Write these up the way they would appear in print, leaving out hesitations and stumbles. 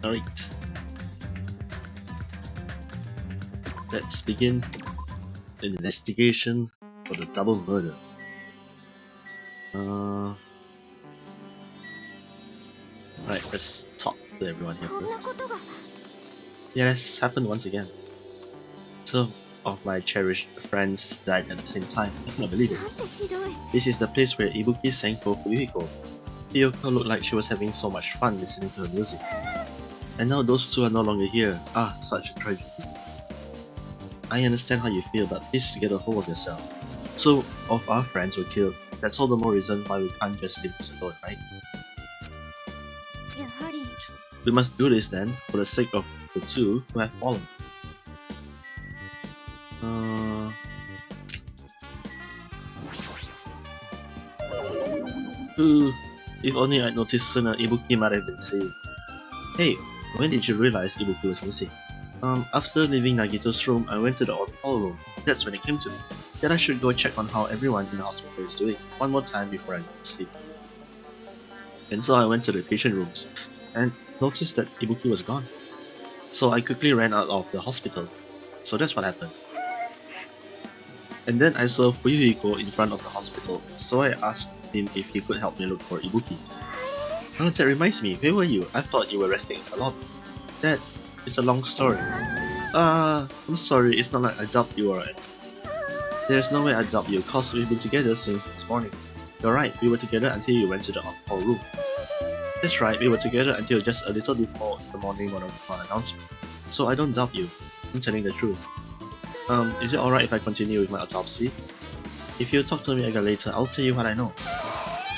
Alright. Let's begin an investigation for the double murder. Right, let's talk to everyone here first. Yeah, this happened once again. Two of my cherished friends died at the same time. I cannot believe it. This is the place where Ibuki sang for Fuyuhiko. Fuyuhiko looked like she was having so much fun listening to her music. And now those two are no longer here. Ah, such a tragedy. I understand how you feel, but please get a hold of yourself. Two of our friends were killed. That's all the more reason why we can't just leave this alone, right? We must do this then, for the sake of the two who have fallen. If only I'd noticed sooner, Ibuki might have been saved. Hey, when did you realize Ibuki was missing? After leaving Nagito's room, I went to the hospital room. That's when it came to me. That I should go check on how everyone in the hospital is doing, one more time before I go to sleep. And so I went to the patient rooms, and noticed that Ibuki was gone. So I quickly ran out of the hospital. So that's what happened. And then I saw Fuyuhiko in front of the hospital, so I asked him if he could help me look for Ibuki. Oh, that reminds me, where were you? I thought you were resting in the lobby. That is a long story. I'm sorry, it's not like I doubt you or there's no way I doubt you, cause we've been together since this morning. You're right, we were together until you went to the alcohol room. That's right, we were together until just a little before the morning announcement. So I don't doubt you, I'm telling the truth. Is it alright if I continue with my autopsy? If you talk to me again later, I'll tell you what I know.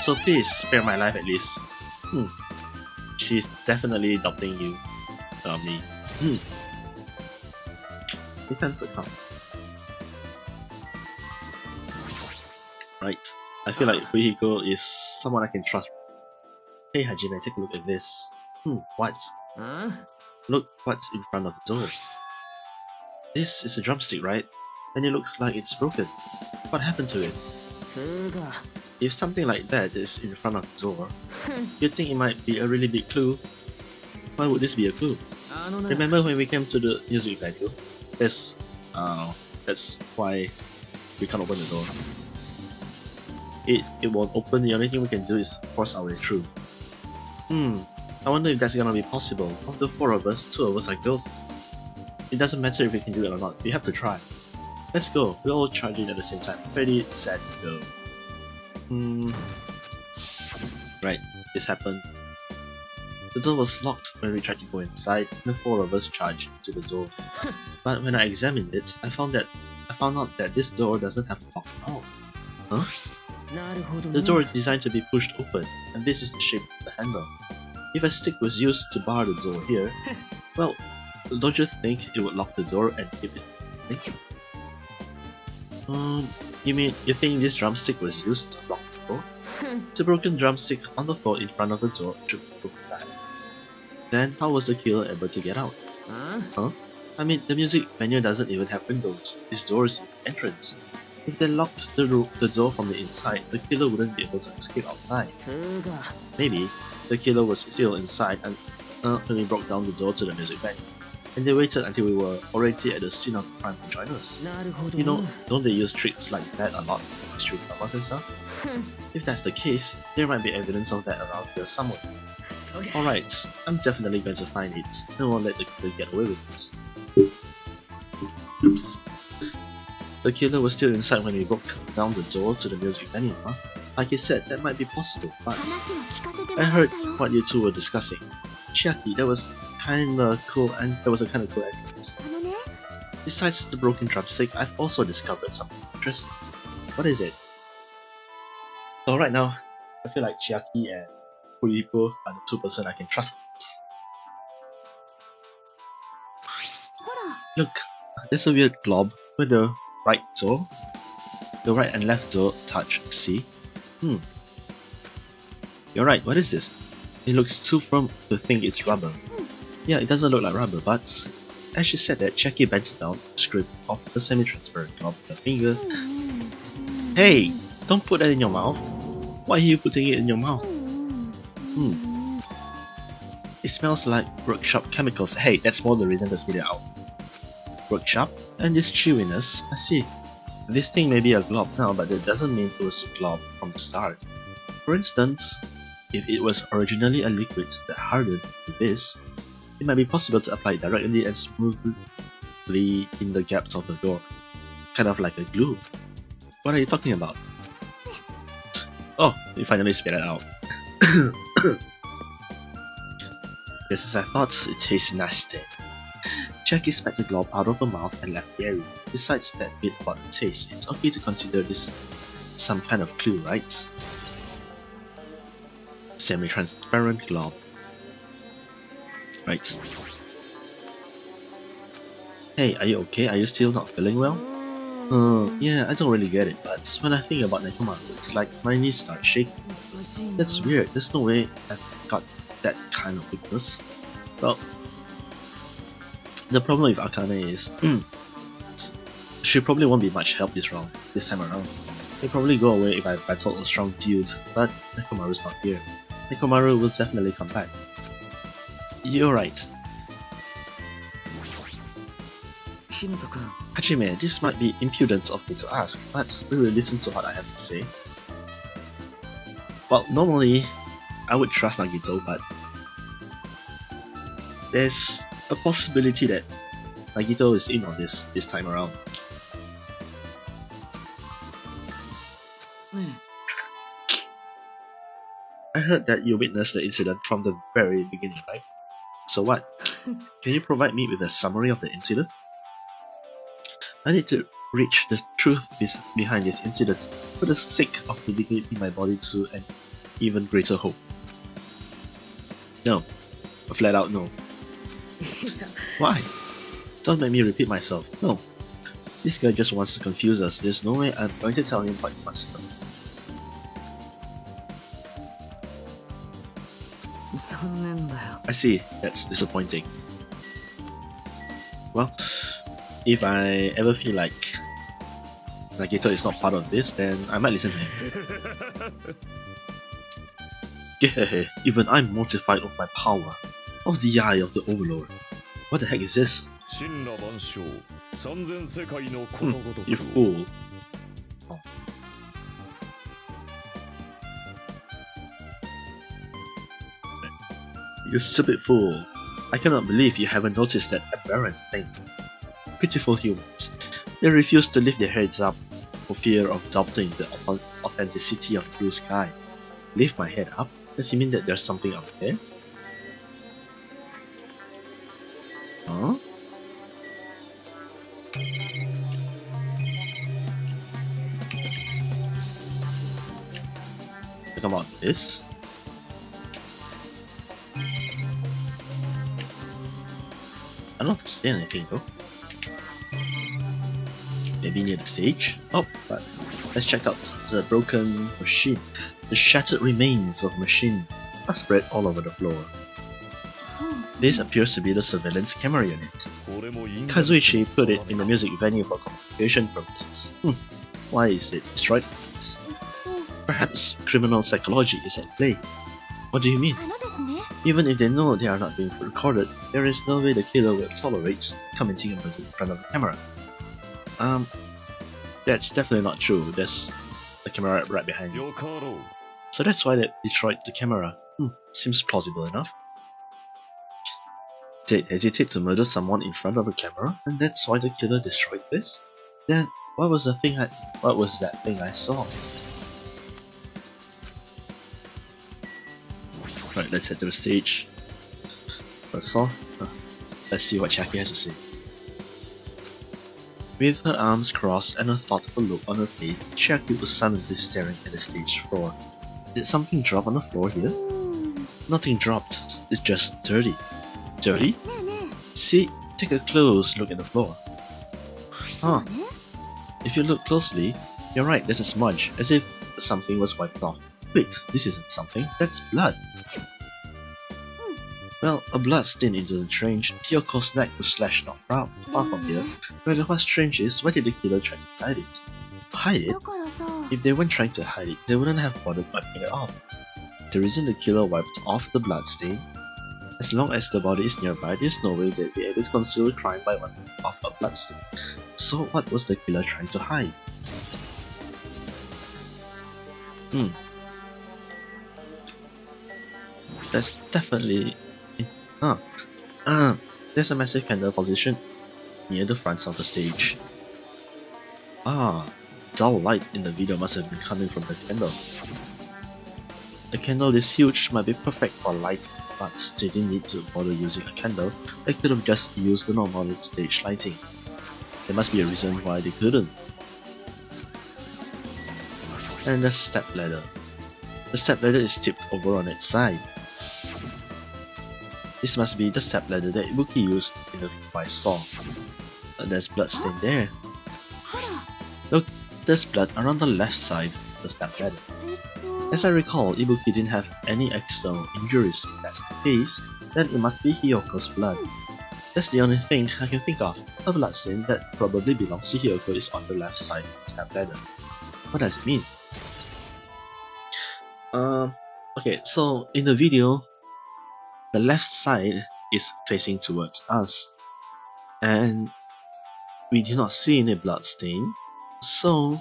So please, spare my life at least. She's definitely doubting you. Me. You can succumb. Right. I feel like Fuyuhiko is someone I can trust. Hey Hajime, take a look at this. What? Look what's in front of the door. This is a drumstick, right? And it looks like it's broken. What happened to it? If something like that is in front of the door, you'd think it might be a really big clue. Why would this be a clue? Remember when we came to the music venue? That's why we can't open the door. It won't open. The only thing we can do is force our way through. I wonder if that's gonna be possible. Of the four of us, two of us are girls. It doesn't matter if we can do it or not, we have to try. Let's go, we'll all charge in at the same time. Ready, set, go. Right, this happened. The door was locked when we tried to go inside, and the four of us charged into the door. But when I examined it, I found out that this door doesn't have a lock at all. Huh? The door is designed to be pushed open, and this is the shape of the handle. If a stick was used to bar the door here, well, don't you think it would lock the door and keep it open? You think this drumstick was used to lock the door? The broken drumstick on the floor in front of the door should be broken back. Then how was the killer able to get out? Huh? I mean, the music venue doesn't even have windows. This door is the entrance. If they locked the door from the inside, the killer wouldn't be able to escape outside. Maybe the killer was still inside and when we broke down the door to the music venue. And they waited until we were already at the scene of the crime to join us. You know, don't they use tricks like that a lot in mystery dramas and stuff? If that's the case, there might be evidence of that around here somewhere. Alright, I'm definitely going to find it. I won't let the killer get away with this. Oops. The killer was still inside when we broke down the door to the music venue, huh? Like you said, that might be possible, but I heard what you two were discussing. Chiaki, that was kinda cool, and there was a kinda cool entrance. Besides the broken drumstick, I've also discovered something interesting. What is it? So right now, I feel like Chiaki and Fuyuhiko are the two person I can trust. Look, there's a weird glob where the right and left door touch, see? You're right, what is this? It looks too firm to think it's rubber. Yeah, it doesn't look like rubber, but as she said that, Chiaki bent down to scrape off the semi-transparent glob with her finger. Hey! Don't put that in your mouth! Why are you putting it in your mouth? It smells like workshop chemicals. Hey, that's more the reason to spit it out. Workshop, and this chewiness, I see. This thing may be a glob now, but that doesn't mean it was a glob from the start. For instance, if it was originally a liquid that hardened to this, it might be possible to apply it directly and smoothly in the gaps of the door. Kind of like a glue. What are you talking about? Oh, you finally spit it out. Just as I thought, it tastes nasty. Jackie spat the glob out of her mouth and left the area. Besides that bit about the taste, it's okay to consider this some kind of clue, right? Semi-transparent glob. Right. Hey, are you okay? Are you still not feeling well? Yeah, I don't really get it, but when I think about Nekomaru, it's like my knees start shaking. That's weird, there's no way I've got that kind of weakness. Well, the problem with Akane is, she probably won't be much help this time around. He'll probably go away if I battle a strong dude, but Nekomaru's not here. Nekomaru will definitely come back. You're right. Hajime, this might be impudent of me to ask, but will you listen to what I have to say? Well, normally, I would trust Nagito, but there's a possibility that Nagito is in on this time around. I heard that you witnessed the incident from the very beginning, right? So what? Can you provide me with a summary of the incident? I need to reach the truth behind this incident for the sake of dedicating my body to an even greater hope. No. A flat out no. Why? Don't make me repeat myself. No. This guy just wants to confuse us. There's no way I'm going to tell him what he wants to know. I see. That's disappointing. Well, if I ever feel like Nagito is not part of this, then I might listen to him. Yeah, even I'm mortified of my power, of the eye of the Overlord. What the heck is this? You fool. Oh. You stupid fool. I cannot believe you haven't noticed that aberrant thing. Pitiful humans. They refuse to lift their heads up for fear of doubting the authenticity of blue sky. Lift my head up? Does it mean that there's something up there? Huh? Think about this. I don't see anything though. Maybe near the stage? Oh, but let's check out the broken machine. The shattered remains of a machine are spread all over the floor. This appears to be the surveillance camera unit. Kazuichi put it in the music venue for communication purposes. Why is it destroyed? Perhaps criminal psychology is at play. What do you mean? Even if they know they are not being recorded, there is no way the killer will tolerate commenting in front of the camera. That's definitely not true. There's a camera right behind you. So that's why they destroyed the camera. Seems plausible enough. They'd hesitate to murder someone in front of a camera, and that's why the killer destroyed this? Then what was that thing I saw? Right, let's head to the stage. First off, let's see what Jackie has to say. With her arms crossed and a thoughtful look on her face, Jackie was silently staring at the stage floor. Did something drop on the floor here? Nothing dropped, it's just dirty. Dirty? See, take a close look at the floor. Huh. If you look closely, you're right, there's a smudge, as if something was wiped off. Wait, this isn't something, that's blood. Well, a blood stain isn't strange. Kyoko's neck was slashed off far from here. But what's strange is, why did the killer try to hide it? Hide it? If they weren't trying to hide it, they wouldn't have bothered wiping it off. The reason the killer wiped off the blood stain As long as the body is nearby, there's no way they'd be able to conceal the crime by one of a bloodstain. So what was the killer trying to hide? That's definitely... there's a massive candle positioned near the front of the stage. Dull light in the video must have been coming from the candle. A candle this huge might be perfect for lighting, but they didn't need to bother using a candle. They could have just used the normal stage lighting. There must be a reason why they couldn't. And the step ladder. The step ladder is tipped over on its side. This must be the step ladder that Ibuki used in the video I saw. But there's blood stain there. Look, there's blood around the left side of the step ladder. As I recall, Ibuki didn't have any external injuries. If that's the case, then it must be Hyoko's blood. That's the only thing I can think of. A blood stain that probably belongs to Hyoko is on the left side of the step ladder. What does it mean? Okay, so in the video, the left side is facing towards us, and we do not see any blood stain. So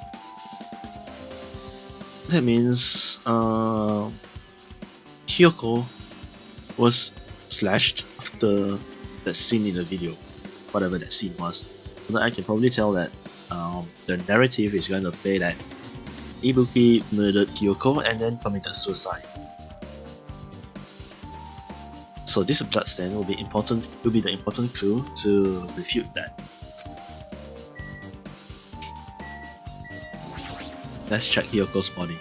that means Hyoko was slashed after that scene in the video, whatever that scene was. So I can probably tell that the narrative is going to play that Ibuki murdered Hyoko and then committed suicide. So this blood stain will be important. Will be the important clue to refute that. Let's check Hyoko's body.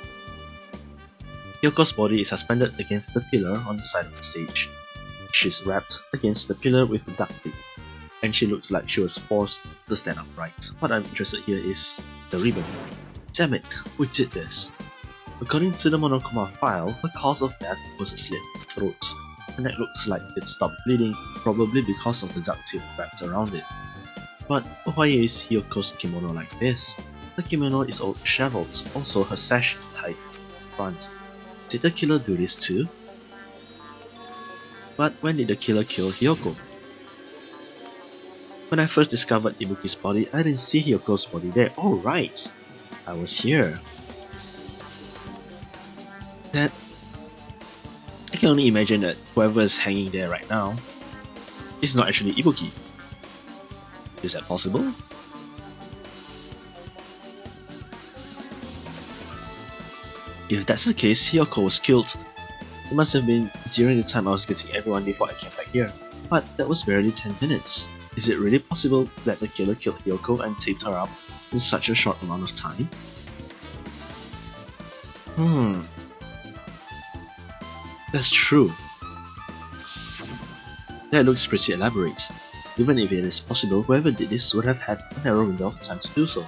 Hyoko's body is suspended against the pillar on the side of the stage. She's wrapped against the pillar with a duct tape, and she looks like she was forced to stand upright. What I'm interested here is the ribbon. Damn it, we did this. According to the Monokuma file, the cause of death was a slit throat. The neck looks like it stopped bleeding, probably because of the duct tape wrapped around it. But why is Hyoko's kimono like this? The kimono is all disheveled, also her sash is tied in front. Did the killer do this too? But when did the killer kill Hyoko? When I first discovered Ibuki's body, I didn't see Hyoko's body there. Oh right! I was here. That... I can only imagine that whoever is hanging there right now is not actually Ibuki. Is that possible? If that's the case, Hyoko was killed. It must have been during the time I was getting everyone before I came back here. But that was barely 10 minutes. Is it really possible that the killer killed Hyoko and taped her up in such a short amount of time? That's true. That looks pretty elaborate. Even if it is possible, whoever did this would have had a narrow window of time to do so.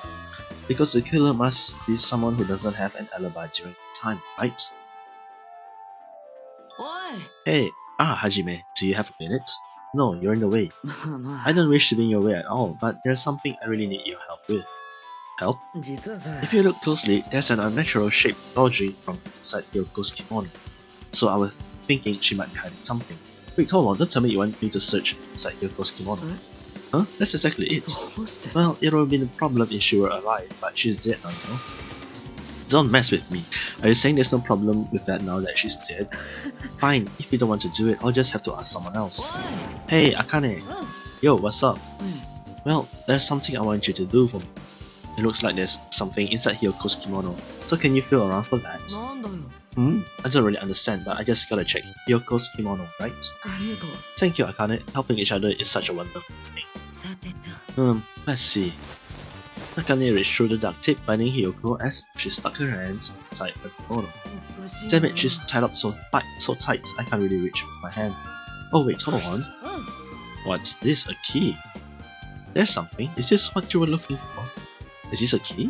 Because the killer must be someone who doesn't have an alibi during the time, right? Hey, Hajime, do you have a minute? No, you're in the way. I don't wish to be in your way at all, but there's something I really need your help with. Help? If you look closely, there's an unnatural shape bulging from inside Hyoko's kimono. So I was thinking she might be hiding something. Wait, hold on, don't tell me you want me to search inside Hyoko's kimono. Huh? That's exactly it. Well, it would have been a problem if she were alive, but she's dead now, you know? Don't mess with me. Are you saying there's no problem with that now that she's dead? Fine, if you don't want to do it, I'll just have to ask someone else. Hey, Akane! Yo, what's up? Well, there's something I want you to do for me. It looks like there's something inside Hyoko's kimono, so can you feel around for that? I don't really understand, but I just gotta check Hyoko's kimono, right? Thank you, Akane. Helping each other is such a wonderful thing. Let's see. Akane reached through the duct tape binding Hyoko as she stuck her hands inside her kimono. Damn it, she's tied up so tight I can't really reach with my hand. Oh wait, hold on. What's this? A key? There's something. Is this what you were looking for? Is this a key?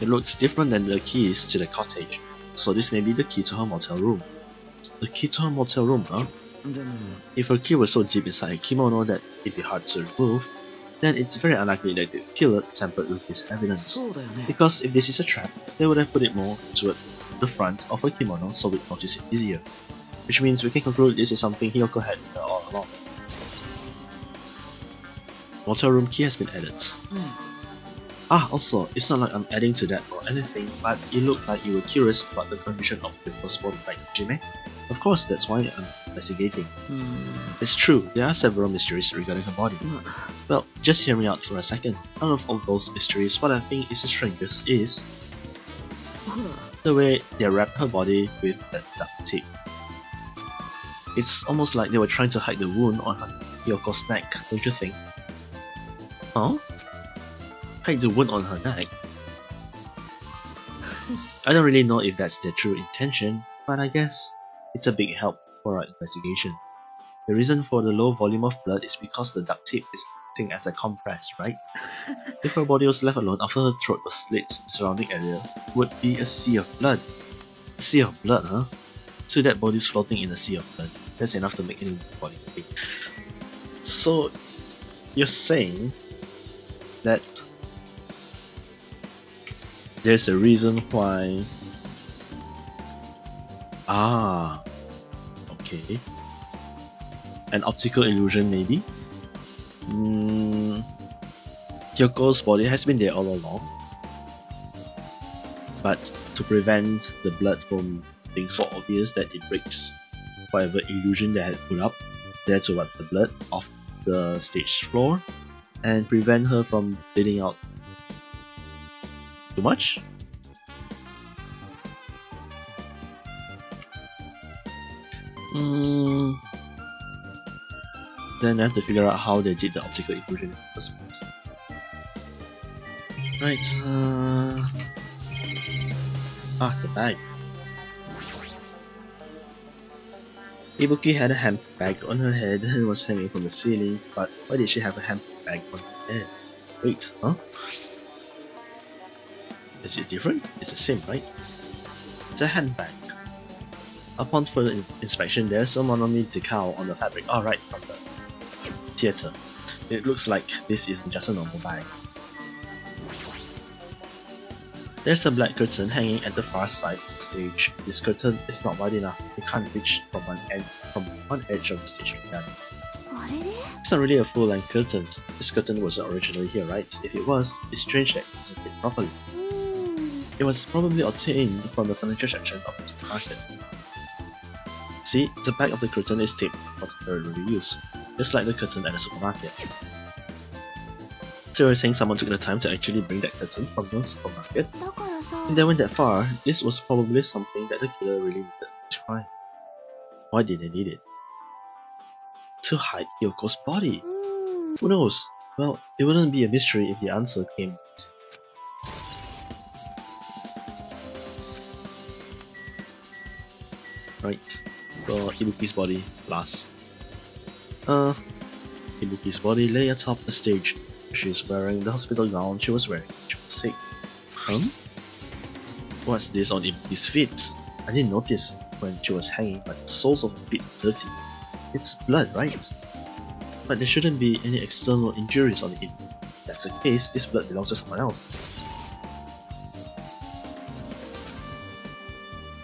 It looks different than the keys to the cottage. So this may be the key to her motel room. The key to her motel room, huh? If her key was so deep inside a kimono that it'd be hard to remove, then it's very unlikely that the killer tampered with this evidence. Because if this is a trap, they would have put it more toward the front of her kimono so we'd notice it easier. which means we can conclude this is something Hiyoko had with her all along. Motel room key has been added. Also, it's not like I'm adding to that or anything, but it looked like you were curious about the condition of Hyoko's body, right, Jime? Of course, that's why I'm investigating. It's true, there are several mysteries regarding her body. Well, just hear me out for a second. Out of all those mysteries, what I think is the strangest is the way they wrapped her body with that duct tape. It's almost like they were trying to hide the wound on Hyoko's neck, don't you think? Huh? Hide the wound on her neck? I don't really know if that's their true intention, but I guess it's a big help for our investigation. The reason for the low volume of blood is because the duct tape is acting as a compress, right? If her body was left alone after her throat was slit, the surrounding area would be a sea of blood. A sea of blood, huh? So that body's floating in a sea of blood. That's enough to make any body big. So, you're saying that there's a reason why... okay. An optical illusion maybe? Hyoko's body has been there all along, but to prevent the blood from being so obvious that it breaks whatever illusion they had put up, they had to wipe the blood off the stage floor and prevent her from bleeding out too much? Then I have to figure out how they did the optical illusion in the first place. Right, the bag. Ibuki had a handbag on her head and was hanging from the ceiling, but why did she have a handbag on her head? Wait, huh? Is it different? It's the same, right? It's a handbag. Upon further inspection, there's a monomy decal on the fabric. Alright, from the theater. It looks like this isn't just a normal bag. There's a black curtain hanging at the far side of the stage. This curtain is not wide enough. It can't reach from one edge of the stage to the other. It's not really a full-length curtain. This curtain wasn't originally here, right? If it was, it's strange that it doesn't fit properly. It was probably obtained from the furniture section of the supermarket. See, the back of the curtain is taped for temporary use, just like the curtain at the supermarket. So you're saying someone took the time to actually bring that curtain from the supermarket? If they went that far, this was probably something that the killer really needed for his crime. Why did they need it? To hide Hyoko's body. Who knows? Well, it wouldn't be a mystery if the answer came easy. Right, for Ibuki's body last. Ibuki's body lay atop the stage. She's wearing the hospital gown she was wearing when she was sick. What's this on Ibuki's feet? I didn't notice when she was hanging, but the soles of her feet are dirty. It's blood, right? But there shouldn't be any external injuries on it. If that's the case, this blood belongs to someone else.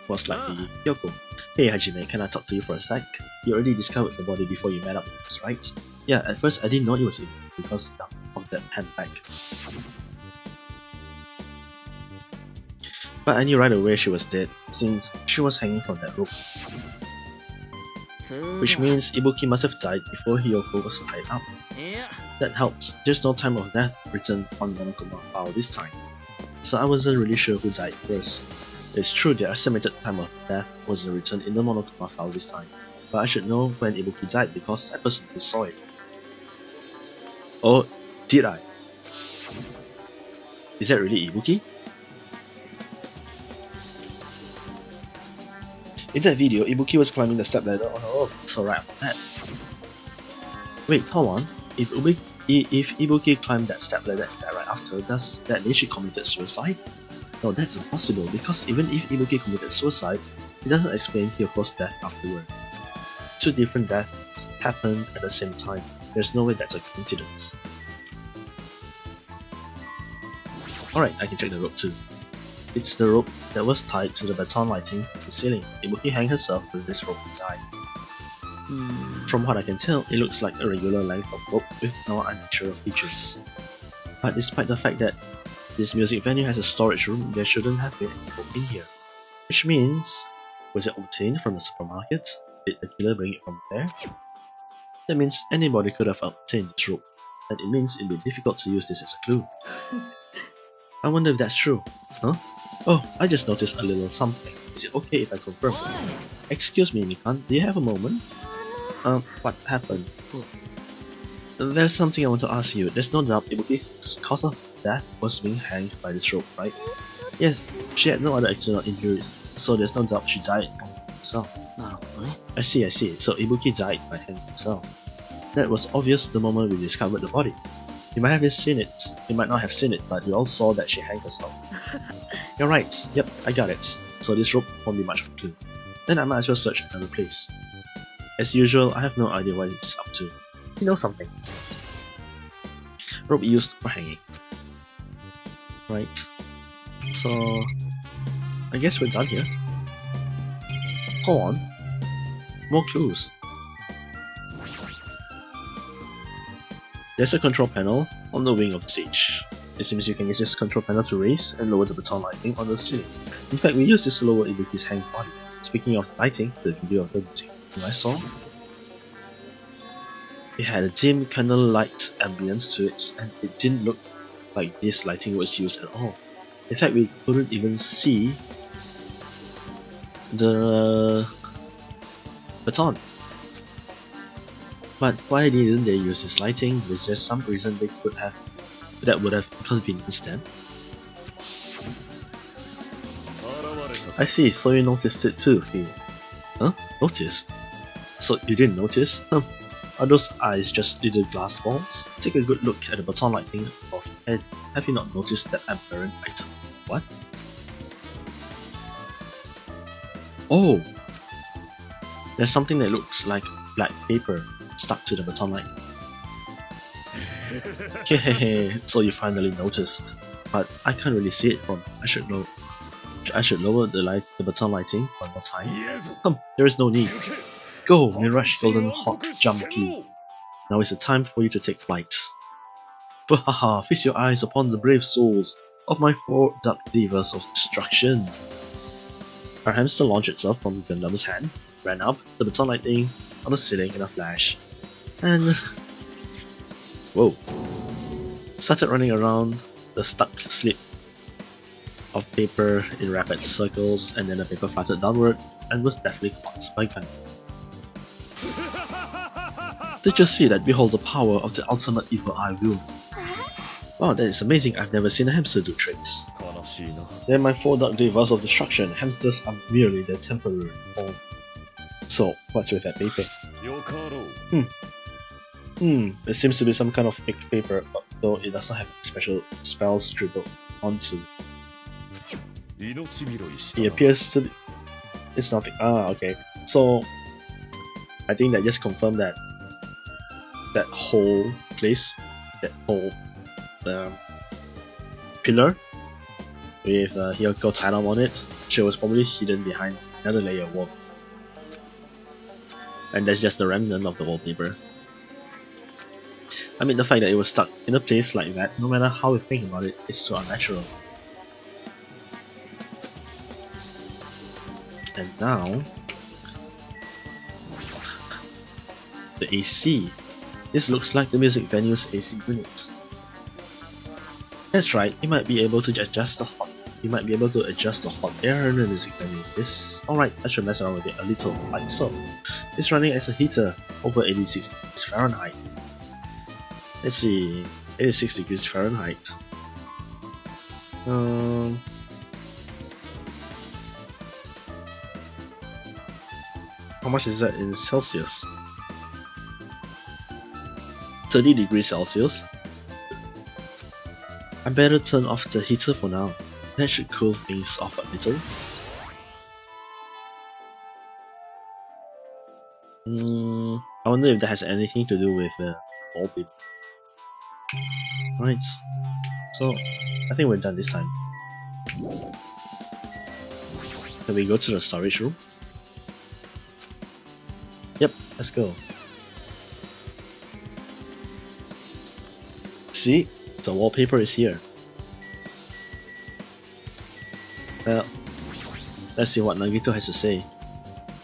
Most likely Hyoko. Hey Hajime, can I talk to you for a sec? You already discovered the body before you met up with us, right? Yeah, at first I didn't know it was Ibuki because of that handbag. But I knew right away she was dead, since she was hanging from that rope. Which means Ibuki must have died before Hyoko was tied up. That helps. There's no time of death written on the Monokuma file this time. So I wasn't really sure who died first. It's true the estimated time of death wasn't written in the Monokuma file this time, but I should know when Ibuki died because I personally saw it. Oh, did I? Is that really Ibuki? In that video, Ibuki was climbing the stepladder on her own, so right after that. Wait, hold on. If Ibuki climbed that stepladder and died right after, does that mean she committed suicide? No, that's impossible, because even if Ibuki committed suicide, it doesn't explain Hyoko's death afterward. Two different deaths happened at the same time. There's no way that's a coincidence. Alright, I can check the rope too. It's the rope that was tied to the baton lighting in the ceiling. Ibuki hanged herself with this rope and died. From what I can tell, it looks like a regular length of rope with no unnatural features. But despite the fact that this music venue has a storage room, there shouldn't have been any rope in here. Which means, was it obtained from the supermarket? Did the killer bring it from there? That means anybody could have obtained this rope, and it means it'd be difficult to use this as a clue. I wonder if that's true. Huh? Oh, I just noticed a little something. Is it okay if I confirm? Excuse me, Mikan, do you have a moment? What happened? There's something I want to ask you. There's no doubt Ibuki's cause of death was being hanged by this rope, right? Yes, she had no other external injuries, so there's no doubt she died herself. I see. So Ibuki died by hanging herself. That was obvious the moment we discovered the body. You might have seen it. You might not have seen it, but we all saw that she hanged herself. You're right. Yep, I got it. So this rope won't be much of a clue. Then I might as well search another place. As usual, I have no idea what it's up to. You know something. Rope used for hanging. Right. So I guess we're done here. Hold on. More clues. There's a control panel on the wing of the stage. It seems you can use this control panel to raise and lower the baton lighting on the ceiling. In fact, we used this to lower Ibuki's hanged body. Speaking of lighting, the video of the routine I saw, it had a dim candlelight ambience to it, and it didn't look like this lighting was used at all. In fact, we couldn't even see the baton. But why didn't they use this lighting? Is there some reason they could have that would have inconvenienced them? I see, so you noticed it too, Phil. Huh? Noticed? So you didn't notice? Are those eyes just little glass balls? Take a good look at the baton lighting above your head. Have you not noticed that aberrant item? What? Oh! There's something that looks like black paper stuck to the baton light. So you finally noticed, but I can't really see it from. I should lower the baton lighting one more time. There is no need. Go, Mirage Golden Hawk Jump Key. Now is the time for you to take flight. Haha, feast your eyes upon the brave souls of my 4 dark divas of destruction. Our hamster launched itself from Gundam's hand, ran up the baton lighting on the ceiling in a flash, and whoa, started running around the stuck slip of paper in rapid circles, and then the paper fluttered downward and was deftly caught by Gundam. Did you see that? Behold the power of the ultimate evil eye will. Wow, that is amazing. I've never seen a hamster do tricks. They're my 4 dark divas of destruction. Hamsters are merely their temporary form. So, what's with that paper? It seems to be some kind of fake paper, though it does not have special spells scribbled onto it. It appears to be... It's nothing. Ah, okay. So, I think that just confirmed that that whole place, that whole pillar with Hiyoko Tanam on it, she was probably hidden behind another layer of wall. And that's just the remnant of the wallpaper. I mean, the fact that it was stuck in a place like that, no matter how we think about it, is so unnatural. And now, the AC. This looks like the music venue's AC unit. That's right, you might be able to adjust the hot air in the music venue. Alright, I should mess around with it a little, like so. It's running as a heater over 86 degrees Fahrenheit. Let's see, 86 degrees Fahrenheit. How much is that in Celsius? 30 degrees Celsius. I better turn off the heater for now. That should cool things off a little. I wonder if that has anything to do with the wallpaper. Right, so I think we're done this time. Can we go to the storage room? Yep, let's go. See? The wallpaper is here. Well, let's see what Nagito has to say.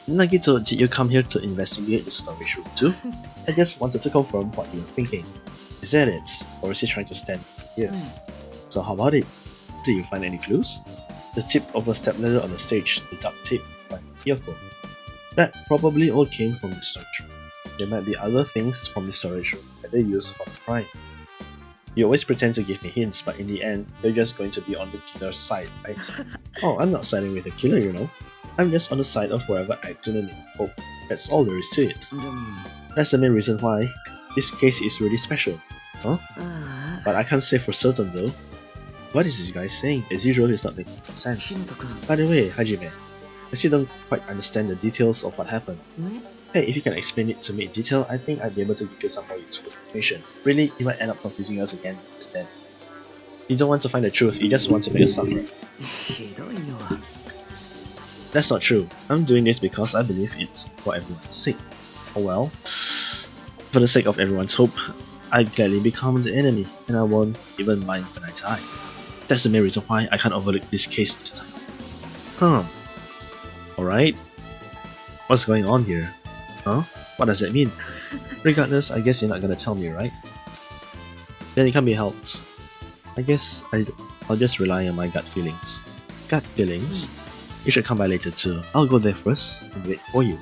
Nagito, did you come here to investigate the storage room too? I just wanted to confirm what you were thinking. Is that it? Or is he trying to stand here? So how about it? Did you find any clues? The tip of a stepladder on the stage, the duct tape by Yoko. That probably all came from the storage room. There might be other things from the storage room that they use for the crime. You always pretend to give me hints, but in the end, you're just going to be on the killer's side, right? Oh, I'm not siding with the killer, you know. I'm just on the side of whoever acts in the name of hope. That's all there is to it. That's the main reason why this case is really special. Huh? But I can't say for certain though. What is this guy saying? As usual, it's not making sense. By the way, Hajime, I still don't quite understand the details of what happened. Hey, if you can explain it to me in detail, I think I'd be able to give you some more useful information. Really, you might end up confusing us again instead. You don't want to find the truth, you just want to make us suffer. That's not true. I'm doing this because I believe it's for everyone's sake. Oh well. For the sake of everyone's hope, I'd gladly become the enemy, and I won't even mind when I die. That's the main reason why I can't overlook this case this time. Alright. What's going on here? Huh? What does that mean? Regardless, I guess you're not gonna tell me, right? Then it can't be helped. I guess I'll just rely on my gut feelings. Gut feelings? You should come by later too. I'll go there first and wait for you.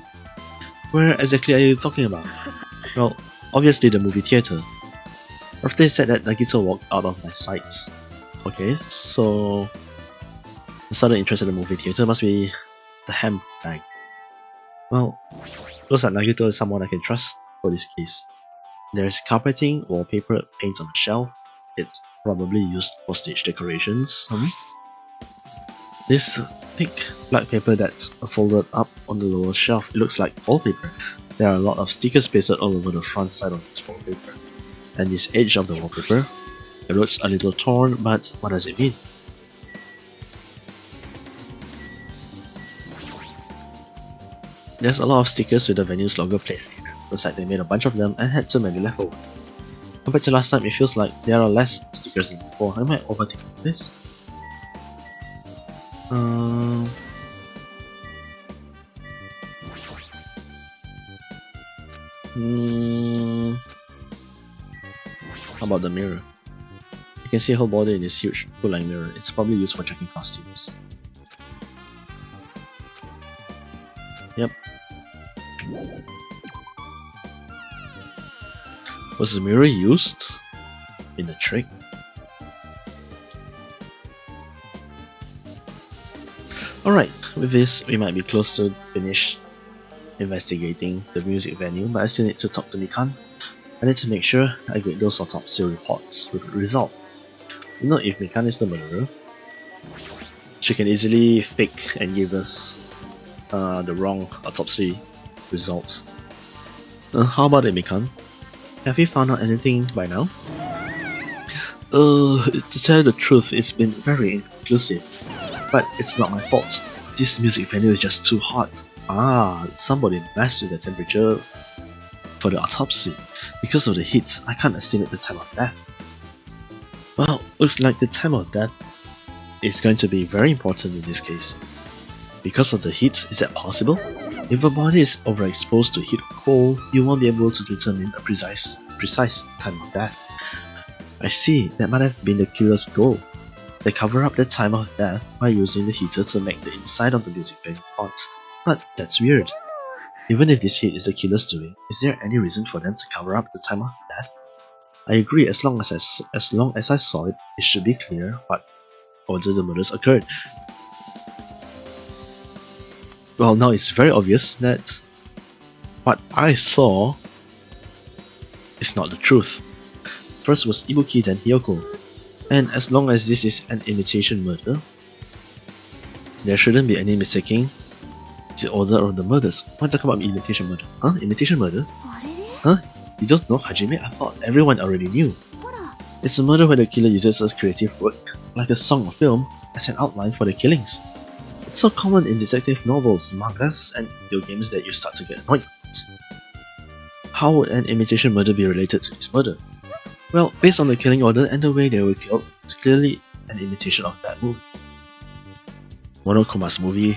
Where exactly are you talking about? Well, obviously the movie theater. After he said that, Nagito walked out of my sight. Okay, so the sudden interest in the movie theater must be the handbag. Well, looks like Nagito is someone I can trust for this case. There's carpeting, wallpaper, paint on the shelf. It's probably used for stage decorations. This thick black paper that's folded up on the lower shelf, it looks like wallpaper. There are a lot of stickers pasted all over the front side of this wallpaper. And this edge of the wallpaper, it looks a little torn, but what does it mean? There's a lot of stickers with the venue's logo placed here. Looks like they made a bunch of them and had too many left over. Compared to last time, it feels like there are less stickers than before. I might overthink this. How about the mirror? You can see her body in this huge full-length mirror. It's probably used for checking costumes. Yep. Was the mirror used in the trick? Alright, with this we might be close to finish investigating the music venue, but I still need to talk to Mikan. I need to make sure I get those autopsy reports with the result. To know if Mikan is the murderer, she can easily fake and give us the wrong autopsy results. How about it, Mikan? Have you found out anything by now? To tell you the truth, it's been very inconclusive. But it's not my fault. This music venue is just too hot. Somebody messed with the temperature for the autopsy. Because of the heat, I can't estimate the time of death. Well, looks like the time of death is going to be very important in this case. Because of the heat, is that possible? If a body is overexposed to heat or cold, you won't be able to determine a precise time of death. I see, that might have been the killer's goal. They cover up the time of death by using the heater to make the inside of the music venue hot. But that's weird. Even if this heat is the killer's doing, is there any reason for them to cover up the time of death? I agree, as long as I saw it, it should be clear what order the murders occurred. Well, now it's very obvious that what I saw is not the truth. First was Ibuki, then Hiyoko. And as long as this is an imitation murder, there shouldn't be any mistaking the order of the murders. Why talk about imitation murder? Huh? Imitation murder? Huh? You don't know, Hajime? I thought everyone already knew. It's a murder where the killer uses a creative work, like a song or film, as an outline for the killings. It's so common in detective novels, mangas, and video games that you start to get annoyed with it. How would an imitation murder be related to this murder? Well, based on the killing order and the way they were killed, it's clearly an imitation of that movie. Monokuma's movie.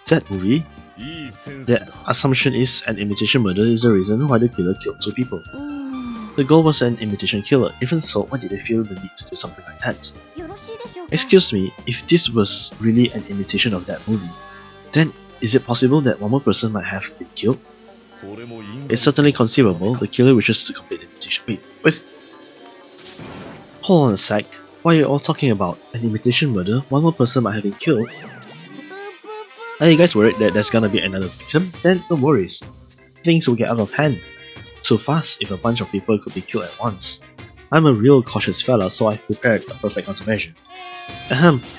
That movie? The assumption is an imitation murder is the reason why the killer killed 2 people. The goal was an imitation killer, even so, why did they feel the need to do something like that? Excuse me, if this was really an imitation of that movie, then is it possible that one more person might have been killed? It's certainly conceivable the killer wishes to complete the imitation. Wait, hold on a sec, what are you all talking about? An imitation murder? One more person might have been killed? Are you guys worried that there's gonna be another victim? Then no worries. Things will get out of hand so fast if a bunch of people could be killed at once. I'm a real cautious fella, so I've prepared a perfect countermeasure.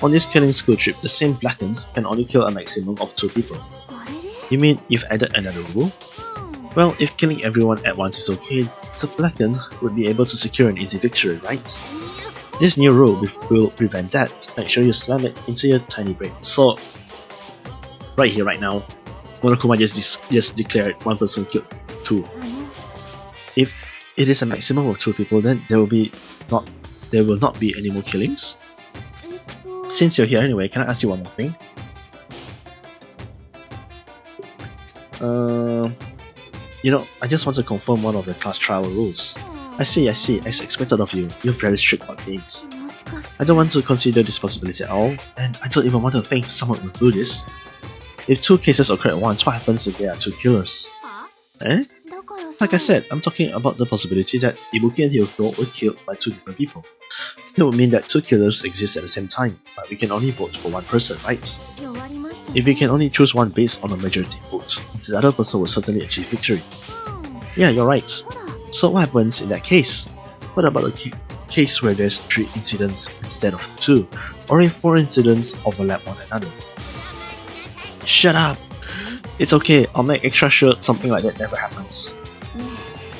On this killing school trip, the same blackens can only kill a maximum of 2 people. You mean you've added another rule? Well, if killing everyone at once is okay, the blackened would be able to secure an easy victory, right? This new rule will prevent that. Make sure you slam it into your tiny brain. So, right here, right now, Monokuma just declared one person killed 2. If it is a maximum of 2 people, then there will not be any more killings. Since you're here anyway, can I ask you one more thing? I just want to confirm one of the class trial rules. I see, as expected of you, you're very strict about things. I don't want to consider this possibility at all, and I don't even want to think someone will do this. If 2 cases occur at once, what happens if there are 2 killers? Eh? Like I said, I'm talking about the possibility that Ibuki and Hyoko were killed by 2 different people. That would mean that 2 killers exist at the same time, but we can only vote for one person, right? If we can only choose one based on a majority vote, the other person will certainly achieve victory. Yeah, you're right. So what happens in that case? What about a case where there's 3 incidents instead of 2, or if 4 incidents overlap one another? Shut up! It's okay, I'll make extra sure something like that never happens.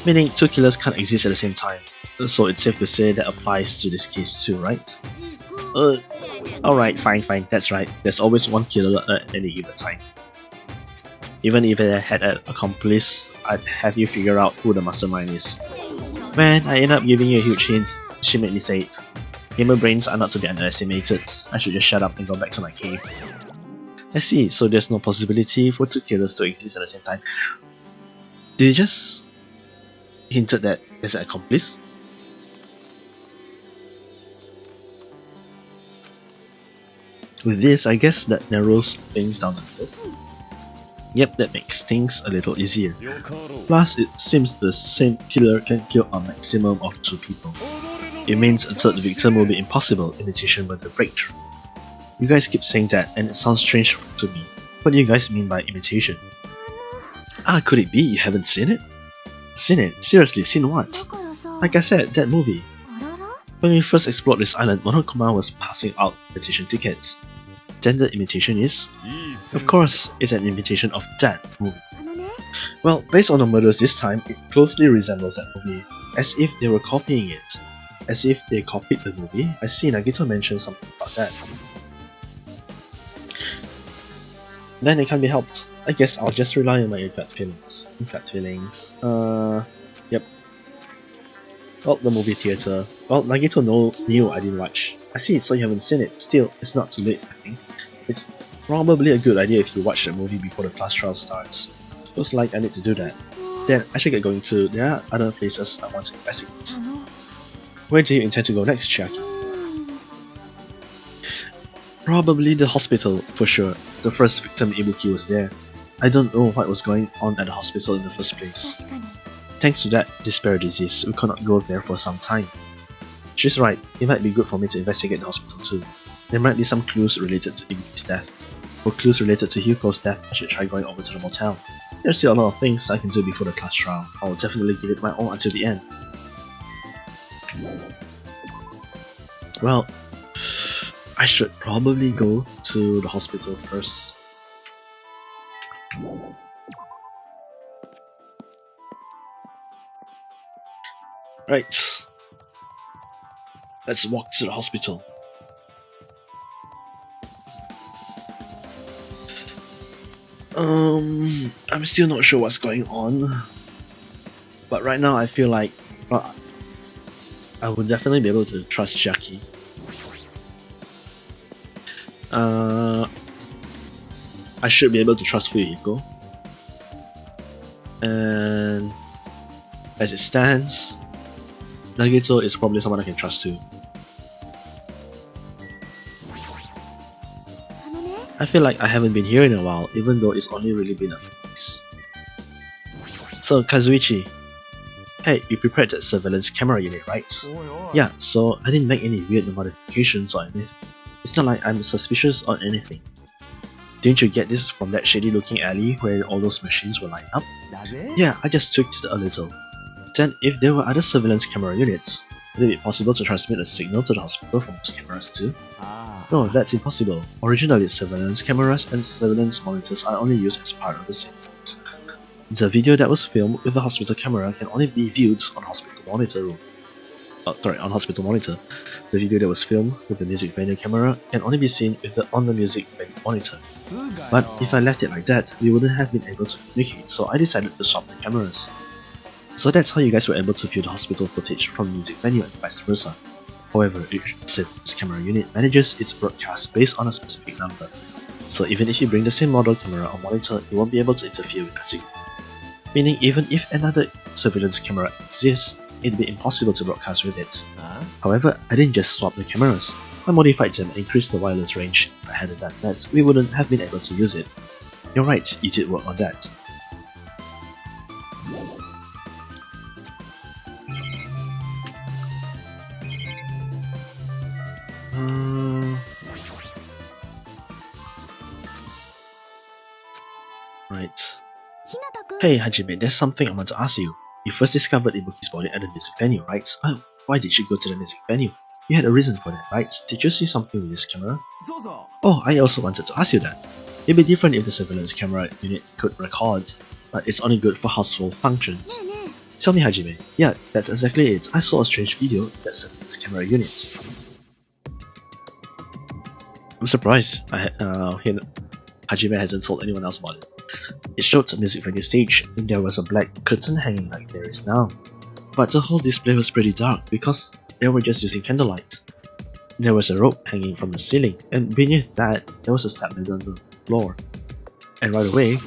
Meaning 2 killers can't exist at the same time, so it's safe to say that applies to this case too, right? Alright, fine, that's right. There's always one killer at any given time. Even if I had an accomplice, I'd have you figure out who the mastermind is. Man, I ended up giving you a huge hint. She made me say it. Gamer brains are not to be underestimated. I should just shut up and go back to my cave. I see, so there's no possibility for 2 killers to exist at the same time. Did you just hinted that there's an accomplice? With this, I guess that narrows things down a little. Yep, that makes things a little easier. Plus, it seems the same killer can kill a maximum of 2 people. It means a third victim will be impossible, imitation murder breakthrough. You guys keep saying that and it sounds strange to me. What do you guys mean by imitation? Could it be you haven't seen it? Seen it? Seriously, seen what? Like I said, that movie. When we first explored this island, Monokuma was passing out imitation tickets. Then the imitation is? Of course, it's an imitation of that movie. Well, based on the murders this time, it closely resembles that movie, as if they were copying it. As if they copied the movie. I see Nagito mention something about that. Then it can't be helped. I guess I'll just rely on my gut feelings. Yep. Well, the movie theater. Well, Nagito knew I didn't watch. I see, so you haven't seen it. Still, it's not too late, I think. It's probably a good idea if you watch the movie before the class trial starts. Looks like I need to do that. Then, I should get going too. There are other places I want to investigate. Where do you intend to go next, Chiaki? Probably the hospital, for sure. The first victim, Ibuki, was there. I don't know what was going on at the hospital in the first place. Thanks to that despair disease, we could not go there for some time. She's right, it might be good for me to investigate the hospital too. There might be some clues related to Ibuki's death. For clues related to Hyuko's death, I should try going over to the motel. There's still a lot of things I can do before the class trial. I'll definitely give it my all until the end. Well, I should probably go to the hospital first. Right. Let's walk to the hospital. I'm still not sure what's going on. But right now I feel like I would definitely be able to trust Jackie. I should be able to trust Fuyiko. And as it stands, Nagito is probably someone I can trust too. I feel like I haven't been here in a while, even though it's only really been a few weeks. So Kazuichi, hey, you prepared that surveillance camera unit, right? Yeah, so I didn't make any weird modifications or anything. It's not like I'm suspicious or anything. Didn't you get this from that shady looking alley where all those machines were lined up? Yeah, I just tweaked it a little. Then if there were other surveillance camera units, would it be possible to transmit a signal to the hospital from those cameras too? No, that's impossible. Originally, surveillance cameras and surveillance monitors are only used as part of the same unit. The video that was filmed with the hospital camera can only be viewed on hospital monitor room. On hospital monitor. The video that was filmed with the music venue camera can only be seen on the music venue monitor. But if I left it like that, we wouldn't have been able to communicate, so I decided to swap the cameras. So that's how you guys were able to view the hospital footage from the music venue and vice versa. However, each surveillance camera unit manages its broadcast based on a specific number. So even if you bring the same model camera or monitor, you won't be able to interfere with the signal. Meaning even if another surveillance camera exists, it'd be impossible to broadcast with it. However, I didn't just swap the cameras. I modified them and increased the wireless range. If I hadn't done that, we wouldn't have been able to use it. You're right, you did work on that. Right. Hey Hajime, there's something I want to ask you. You first discovered Ibuki's body at the music venue, right? Why did you go to the music venue? You had a reason for that, right? Did you see something with this camera? Oh, I also wanted to ask you that. It'd be different if the surveillance camera unit could record, but it's only good for household functions. Tell me Hajime. Yeah, that's exactly it. I saw a strange video of that surveillance camera unit. I'm surprised Hajime hasn't told anyone else about it. It showed the music venue stage, and there was a black curtain hanging like there is now. But the whole display was pretty dark because they were just using candlelight. There was a rope hanging from the ceiling, and beneath that, there was a stepladder on the floor. And right away,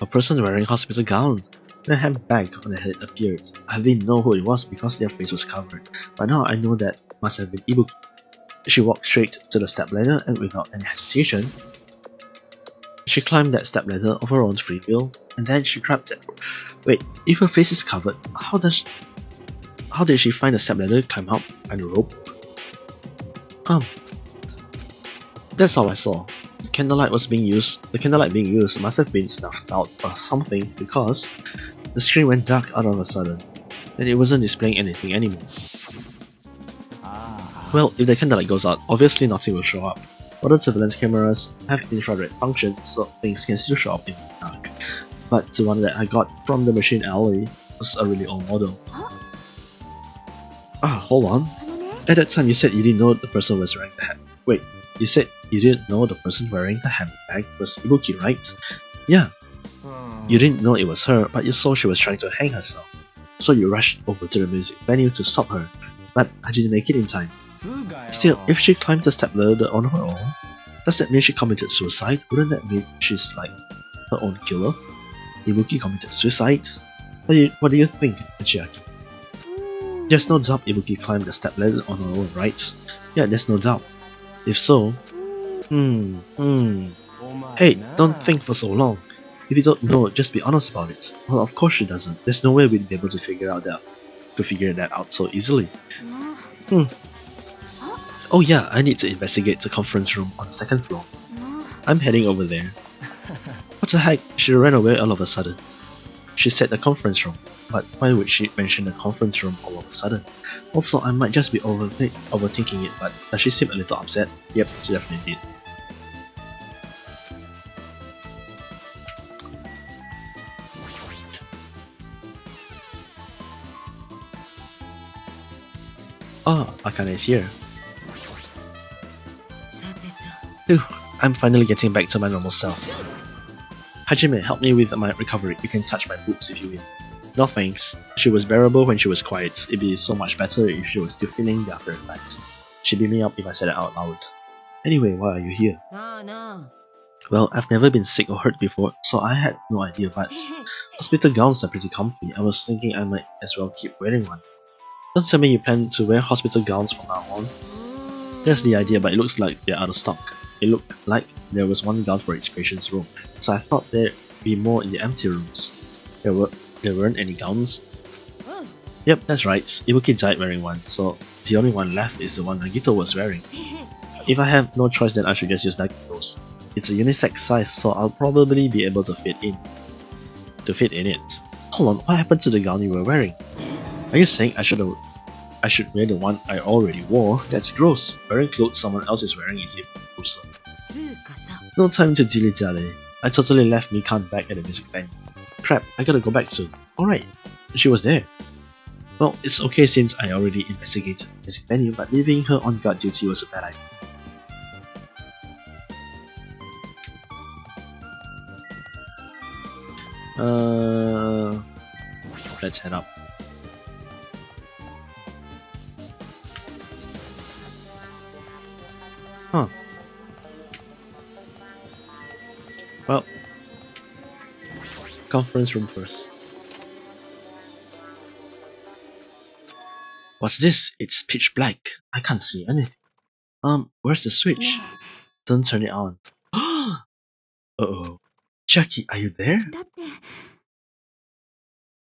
a person wearing a hospital gown and a handbag on their head appeared. I didn't know who it was because their face was covered, but now I know that must have been Ibuki. She walked straight to the stepladder and without any hesitation, she climbed that stepladder of her own free will, and then she grabbed it. Wait, if her face is covered, how did she find the stepladder, climb up, and the rope? That's all I saw. The candlelight being used must have been snuffed out or something because the screen went dark all of a sudden, and it wasn't displaying anything anymore. Well, if the candlelight goes out, obviously nothing will show up. Modern surveillance cameras have infrared function, so things can still show up in the dark. But the one that I got from the machine alley was a really old model. Hold on. At that time you said you didn't know the person was wearing the handbag. Wait, you said you didn't know the person wearing the handbag was Ibuki, right? Yeah. You didn't know it was her, but you saw she was trying to hang herself. So you rushed over to the music venue to stop her, but I didn't make it in time. Still, if she climbed the stepladder on her own, does that mean she committed suicide? Wouldn't that mean she's like her own killer? Ibuki committed suicide? What do you think, Chiaki? There's no doubt Ibuki climbed the stepladder on her own, right? Yeah, there's no doubt. If so, Hey, don't think for so long. If you don't know, just be honest about it. Well, of course she doesn't. There's no way we'd be able to figure that out so easily. Oh yeah, I need to investigate the conference room on the second floor. I'm heading over there. What the heck? She ran away all of a sudden. She said the conference room, but why would she mention the conference room all of a sudden? Also, I might just be overthinking it, but does she seem a little upset? Yep, she definitely did. Akane is here. Phew, I'm finally getting back to my normal self. Hajime, help me with my recovery. You can touch my boobs if you win. No thanks. She was bearable when she was quiet. It'd be so much better if she was still feeling the after effects. She'd beat me up if I said it out loud. Anyway, why are you here? Well, I've never been sick or hurt before, so I had no idea, but hospital gowns are pretty comfy. I was thinking I might as well keep wearing one. Don't tell me you plan to wear hospital gowns from now on. That's the idea, but it looks like they're out of stock. It looked like there was one gown for each patient's room, so I thought there'd be more in the empty rooms. There weren't any gowns? Yep, that's right. Ibuki died wearing one, so the only one left is the one Nagito was wearing. If I have no choice, then I should just use Nagito's. It's a unisex size, so I'll probably be able to fit in it. Hold on, what happened to the gown you were wearing? Are you saying I should wear the one I already wore? That's gross. Wearing clothes someone else is wearing is even grosser. No time to dilly-dally. I totally left Mikan back at the music venue. Crap, I gotta go back soon. Alright, she was there. Well, it's okay since I already investigated the music venue, but leaving her on guard duty was a bad idea. Let's head up. Huh. Well, conference room first. What's this? It's pitch black. I can't see anything. Where's the switch? Don't turn it on. Uh-oh. Chucky, are you there?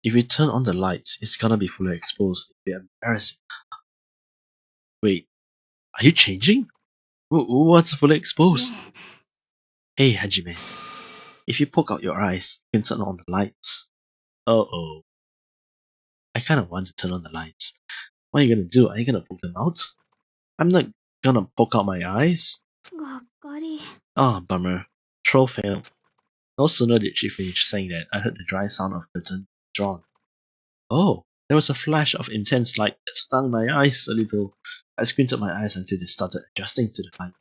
If we turn on the lights, it's gonna be fully exposed. It'll be embarrassing. Wait, are you changing? What's fully exposed? Hey, Hajime. If you poke out your eyes, you can turn on the lights. Uh-oh. I kinda want to turn on the lights. What are you gonna do? Are you gonna poke them out? I'm not gonna poke out my eyes. Oh, bummer. Troll failed. No sooner did she finish saying that, I heard the dry sound of curtain drawn. Oh, there was a flash of intense light that stung my eyes a little. I squinted my eyes until they started adjusting to the light.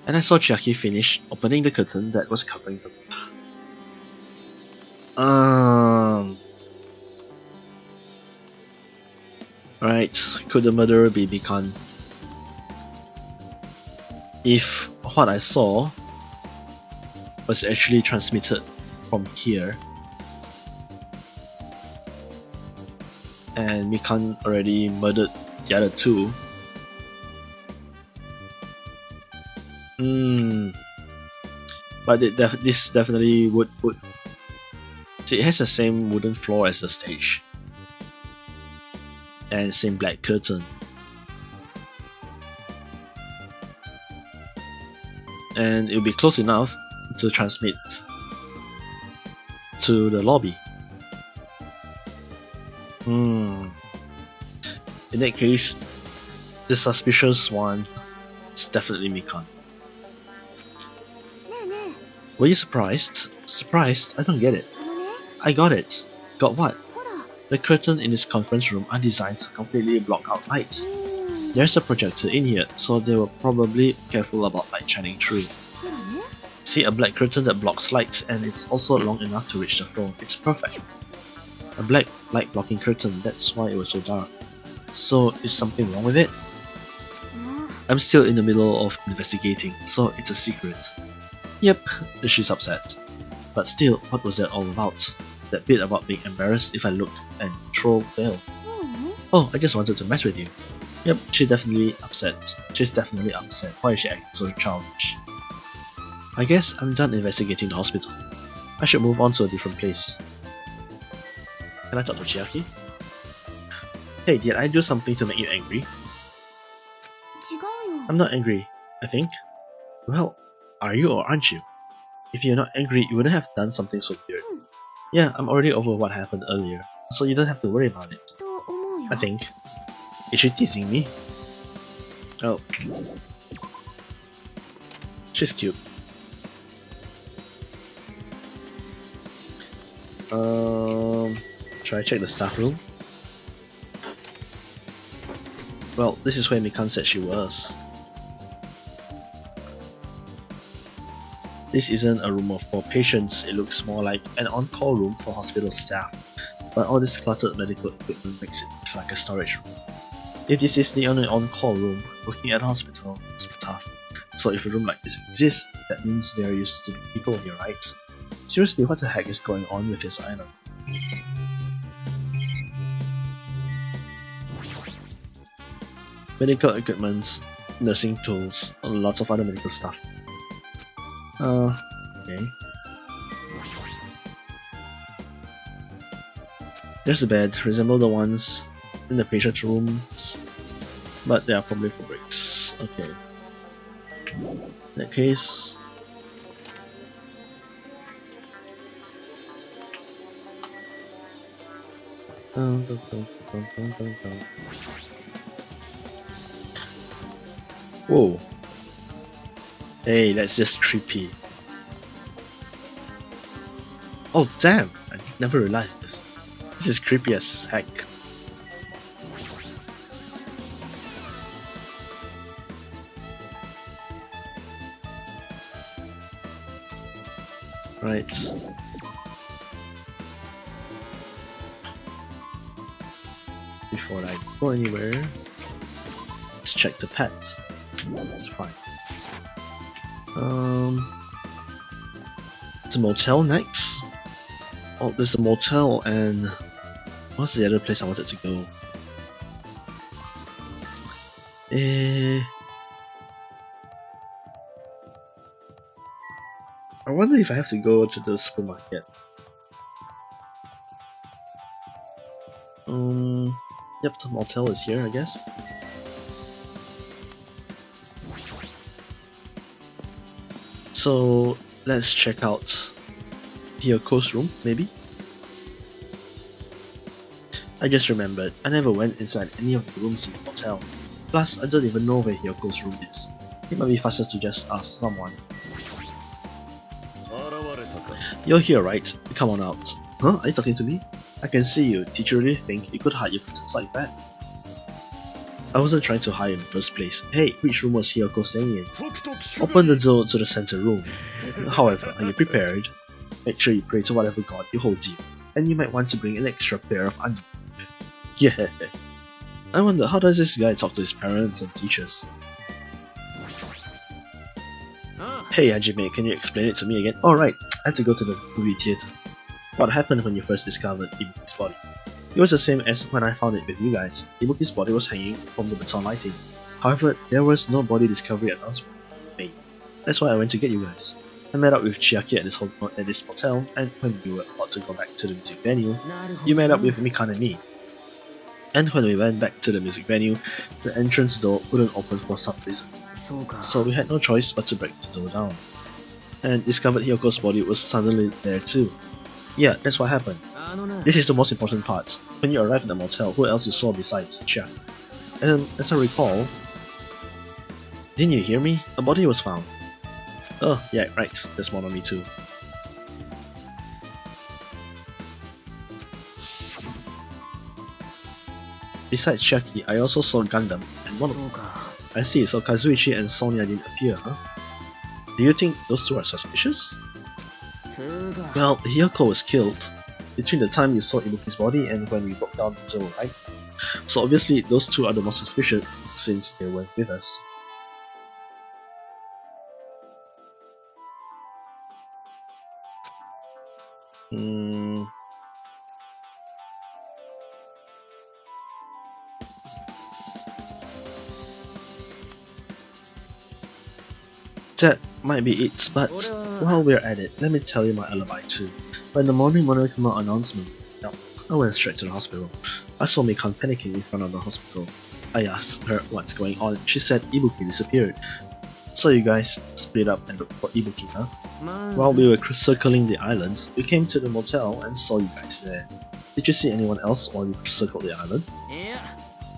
And I saw Chiaki finish opening the curtain that was covering them. Right, could the murderer be Mikan? If what I saw was actually transmitted from here, and Mikan already murdered the other two, but this definitely would put. See, it has the same wooden floor as the stage, and same black curtain, and it'll be close enough to transmit to the lobby. In that case, the suspicious one is definitely Mikan. Were you surprised? Surprised? I don't get it. I got it. Got what? The curtain in this conference room are designed to completely block out light. There's a projector in here, so they were probably careful about light shining through. See, a black curtain that blocks light, and it's also long enough to reach the floor. It's perfect. A black light blocking curtain, that's why it was so dark. So, is something wrong with it? I'm still in the middle of investigating, so it's a secret. Yep, she's upset. But still, what was that all about? That bit about being embarrassed if I looked and troll failed. Oh, I just wanted to mess with you. Yep, she's definitely upset. She's definitely upset. Why is she acting so childish? I guess I'm done investigating the hospital. I should move on to a different place. Can I talk to Chiaki? Hey, did I do something to make you angry? I'm not angry, I think. Well, are you or aren't you? If you're not angry, you wouldn't have done something so weird. Yeah, I'm already over what happened earlier, so you don't have to worry about it. I think. Is she teasing me? Oh. She's cute. Should I check the staff room? Well, this is where Mikan said she was. This isn't a room for patients, it looks more like an on-call room for hospital staff. But all this cluttered medical equipment makes it look like a storage room. If this is the only on-call room, working at a hospital must be tough. So if a room like this exists, that means there used to be people here, right? Seriously, what the heck is going on with this island? Medical equipment, nursing tools, and lots of other medical stuff. Okay. There's a bed, resemble the ones in the patient rooms, but they are probably for bricks. Okay. In that case... Whoa. Hey, that's just creepy. Oh damn! I never realized this. This is creepy as heck. Right. Before I go anywhere, let's check the pet. That's fine. The motel next. Oh, there's a motel and what's the other place I wanted to go? I wonder if I have to go to the supermarket. Yep, the motel is here, I guess. So let's check out Hiyoko's room, maybe? I just remembered, I never went inside any of the rooms in the hotel. Plus, I don't even know where Hiyoko's room is. It might be faster to just ask someone. You're here, right? Come on out. Huh? Are you talking to me? I can see you. Did you really think you could hide your presence like that? I wasn't trying to hide in the first place. Hey, which room was Hiyoko staying in? Open the door to the center room. However, are you prepared? Make sure you pray to whatever god you hold dear, and you might want to bring an extra pair of underwear. Yeah. I wonder, how does this guy talk to his parents and teachers? Hey Hajime, can you explain it to me again? Alright, I had to go to the movie theater. What happened when you first discovered Ibuki's body? It was the same as when I found it with you guys. Ibuki's body was hanging from the baton lighting. However, there was no body discovery announcement made. That's why I went to get you guys. I met up with Chiaki at this motel, and when we were about to go back to the music venue, you met up with Mikan and me. And when we went back to the music venue, the entrance door wouldn't open for some reason. So we had no choice but to break the door down. And discovered Hiyoko's body was suddenly there too. Yeah, that's what happened. This is the most important part. When you arrived at the motel, who else you saw besides Chia? And as I recall... Didn't you hear me? A body was found. Oh, yeah, right. There's one on me too. Besides Chiaki, I also saw Gundam and one of them. I see, so Kazuichi and Sonia didn't appear, huh? Do you think those two are suspicious? Well, Hiyoko was killed between the time you saw Ibuki's body and when we broke down the door, right? So obviously those two are the most suspicious since they weren't with us. That might be it, but while we're at it, let me tell you my alibi too. When the morning Monokuma announcement, I went straight to the hospital. I saw Mikan panicking in front of the hospital. I asked her what's going on. She said Ibuki disappeared. So you guys split up and looked for Ibuki, huh? While we were circling the island, we came to the motel and saw you guys there. Did you see anyone else while you circled the island?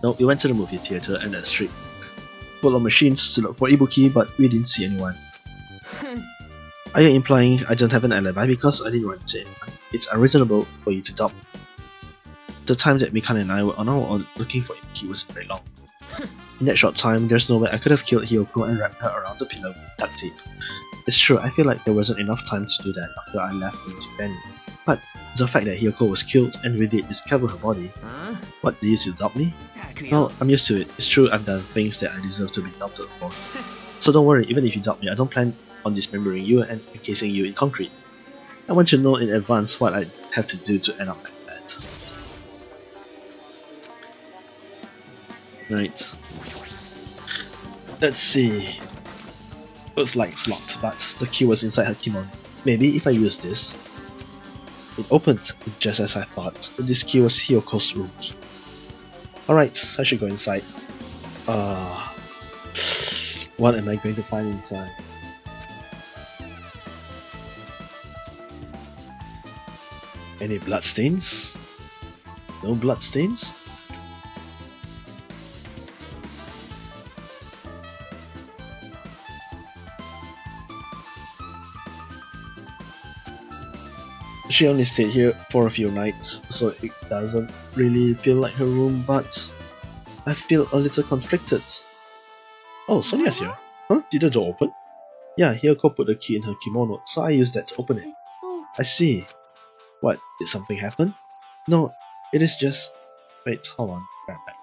No, we went to the movie theater and that street full of machines to look for Ibuki, but we didn't see anyone. Are you implying I don't have an alibi because I didn't run into anyone? It's unreasonable for you to doubt. The time that Mikan and I were on our own looking for Ibuki wasn't very long. In that short time, there's no way I could have killed Hiyoko and wrapped her around the pillar with duct tape. It's true, I feel like there wasn't enough time to do that after I left the venue. But the fact that Hiyoko was killed and we did discover her body. What, do you still doubt me? Well, I'm used to it. It's true I've done things that I deserve to be doubted for. So don't worry, even if you doubt me, I don't plan on dismembering you and encasing you in concrete. I want you to know in advance what I have to do to end up like that. Right. Let's see. Looks like it's locked, but the key was inside her kimono. Maybe if I use this. It opened, just as I thought. This key was Hiyoko's room. Alright, I should go inside. What am I going to find inside? Any bloodstains? No bloodstains? She only stayed here for a few nights, so it doesn't really feel like her room, but I feel a little conflicted. Oh, Sonia's here. Huh? Did the door open? Yeah, Hiyoko put the key in her kimono, so I used that to open it. I see. What, did something happen? No, it is just... Wait, hold on. Right back.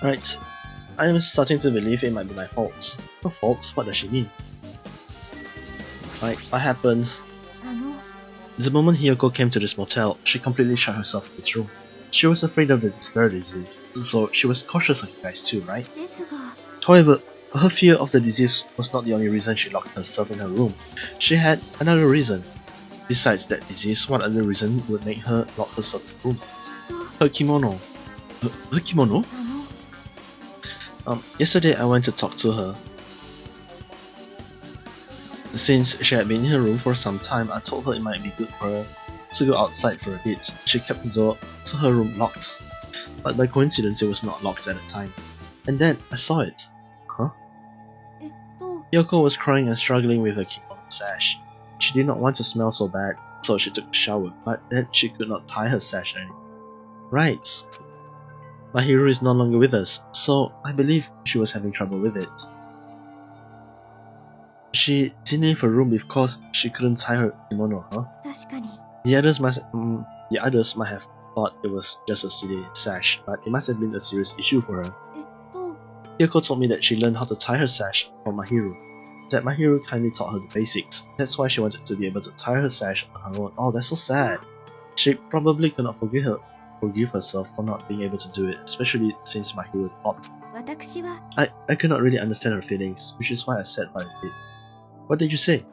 Right. I am starting to believe it might be my fault. Her fault? What does she mean? Right, what happened? The moment Hiyoko came to this motel, she completely shut herself in its room. She was afraid of the disparities, so she was cautious of you guys too, right? However, Her fear of the disease was not the only reason she locked herself in her room. She had another reason. Besides that disease, what other reason would make her lock herself in the room? Her kimono. Her kimono? Yesterday I went to talk to her. Since she had been in her room for some time, I told her it might be good for her to go outside for a bit. She kept the door to her room locked, but by coincidence it was not locked at the time. And then I saw it. Huh? Yoko was crying and struggling with her kimono sash. She did not want to smell so bad, so she took a shower, but then she could not tie her sash anymore. Right. Mahiru is no longer with us, so I believe she was having trouble with it. She didn't leave her room because she couldn't tie her kimono, huh? The others might have thought it was just a silly sash, but it must have been a serious issue for her. Yoko told me that she learned how to tie her sash from Mahiru, that Mahiru kindly taught her the basics. That's why she wanted to be able to tie her sash on her own. Oh, that's so sad. She probably could not forgive herself for not being able to do it, especially since Mahiru taught her. I could not really understand her feelings, which is why I said what I did. What did you say?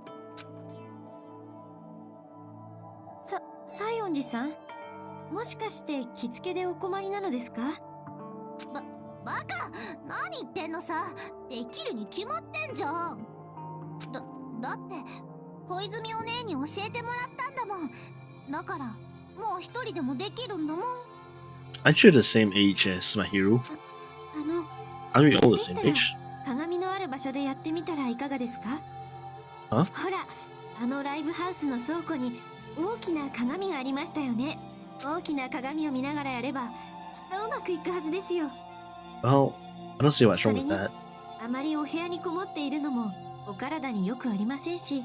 西園寺さん、もしかして着付けでお困りなのですか？バカ、何言ってんのさ。できるに決まってんじゃん。だって小泉お姉に教えてもらったんだもん。だからもう一人でもできるんだもん。Aren't you the same age as Mahiru? Aren't we all the same age? 鏡のある場所でやってみたらいかがですか？ Huh? ほら、あのライブハウスの倉庫に大きな鏡がありましたよね。大きな鏡を見ながらやればきっとうまくいくはずですよ。Well, I don't see what's wrong with that. あまりお部屋にこもっているのもお体によくありませんし。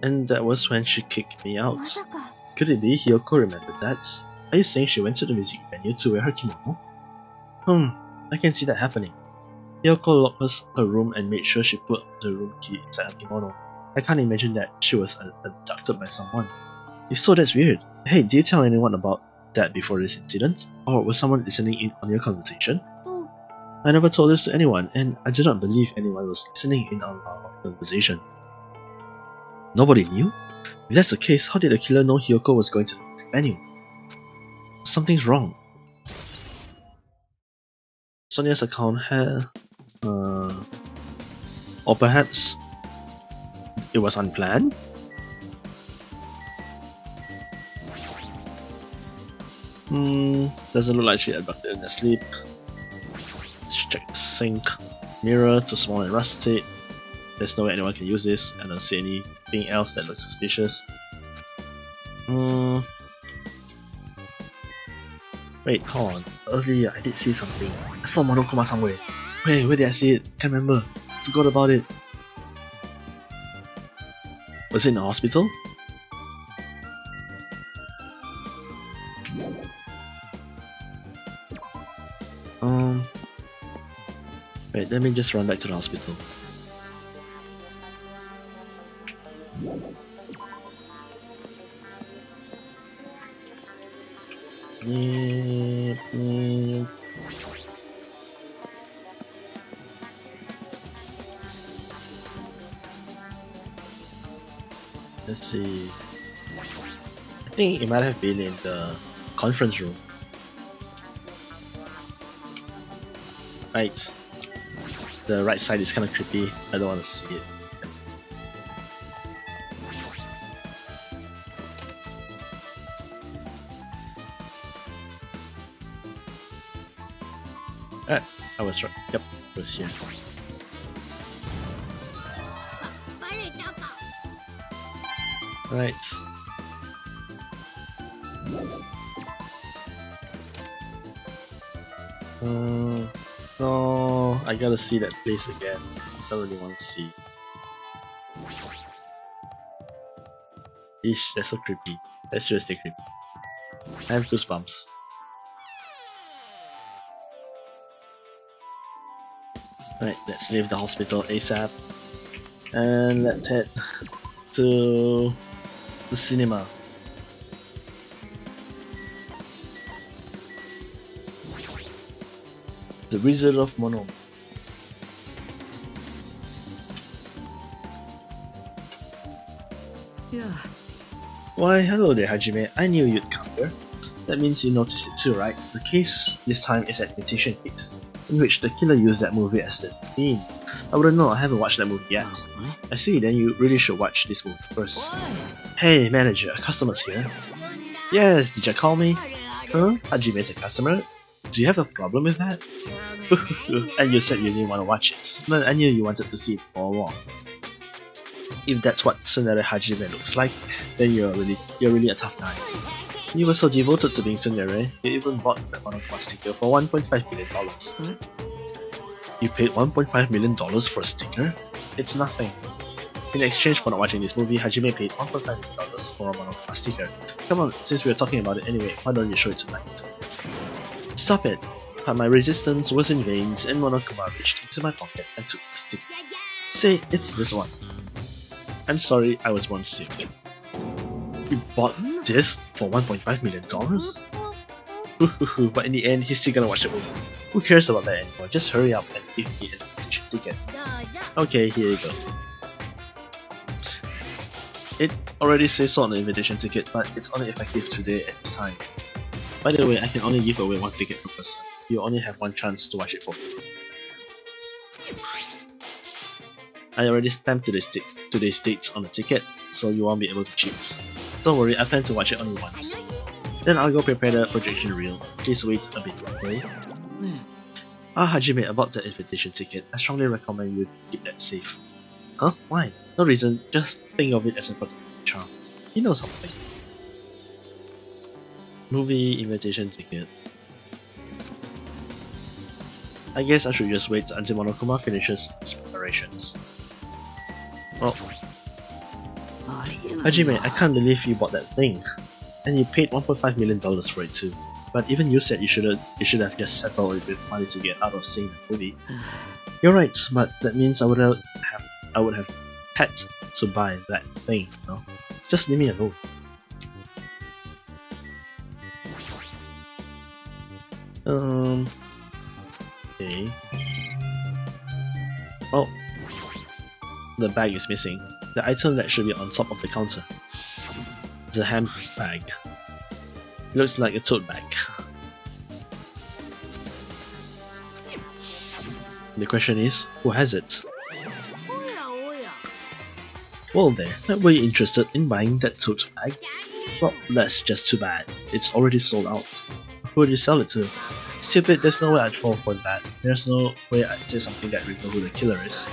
And that was when she kicked me out. まさか。Could it be Hyoko remembered that? Are you saying she went to the music venue to wear her kimono? I can see that happening. Hyoko locked her room and made sure she put the room key inside her kimono. I can't imagine that she was abducted by someone. If so, that's weird. Hey, did you tell anyone about that before this incident? Or was someone listening in on your conversation? I never told this to anyone, and I do not believe anyone was listening in on our conversation. Nobody knew? If that's the case, how did the killer know Hyoko was going to the music venue? Something's wrong. Sonia's account had... or perhaps it was unplanned? Doesn't look like she abducted in her sleep. Let's check the sink. Mirror, too small and rusted. There's no way anyone can use this. I don't see anything else that looks suspicious. Wait, hold on. Earlier I did see something. I saw Monokuma somewhere. Wait, where did I see it? Can't remember. Forgot about it. Was it in the hospital? Wait, let me just run back to the hospital. Let's see. I think it might have been in the conference room. Right. The right side is kind of creepy. I don't want to see it. Alright, I was right. Yep, it was here. Right. No, I gotta see that place again. I don't really want to see. Eesh, that's so creepy. That's seriously creepy. I have goosebumps. Right, let's leave the hospital ASAP. And let's head to the cinema. The Wizard of Mononoke. Yeah. Why, hello there, Hajime. I knew you'd come here. That means you noticed it too, right? The case this time is an imitation case, in which the killer used that movie as the theme. I wouldn't know, I haven't watched that movie yet. I see, then you really should watch this movie first. Hey, manager, a customer's here. Yes, did you call me? Huh? Hajime's a customer? Do you have a problem with that? And you said you didn't want to watch it. But I knew you wanted to see it all along. If that's what Tsundere Hajime looks like, then you're really a tough guy. You were so devoted to being Tsundere, you even bought that Monokuma sticker for $1.5 million. You paid $1.5 million for a sticker? It's nothing. In exchange for not watching this movie, Hajime paid $1.5 million for a Monokuma sticker. Come on, since we're talking about it anyway, why don't you show it tonight? Stop it! But my resistance was in vain, and Monokuma reached into my pocket and took the sticker. Say, it's this one. I'm sorry, I was born stupid. You bought this for $1.5 million? But in the end, he's still gonna watch the movie. Who cares about that anymore? Just hurry up and give me an invitation ticket. Okay, here you go. It already says so on the invitation ticket, but it's only effective today at this time. By the way, I can only give away one ticket per person. You only have one chance to watch it for free. I already stamped today's dates on the ticket, so you won't be able to cheat. Don't worry, I plan to watch it only once. Then I'll go prepare the projection reel. Please wait a bit, okay? Hajime, about the invitation ticket, I strongly recommend you keep that safe. Huh? Why? No reason, just think of it as a protective charm. You know something. Movie invitation ticket. I guess I should just wait until Monokuma finishes his preparations. Well, Hajime, I can't believe you bought that thing. And you paid $1.5 million for it too. But even you said you should have just settled it with money to get out of seeing the movie. You're right, but that means I would have had to buy that thing, you know? Just leave me alone. Okay. Oh. The bag is missing. The item that should be on top of the counter. The handbag. It looks like a tote bag. The question is, who has it? Well there, were you interested in buying that tote bag? Well, that's just too bad. It's already sold out. Who would you sell it to? Stupid, there's no way I'd fall for that. There's no way I'd say something that reveals who the killer is.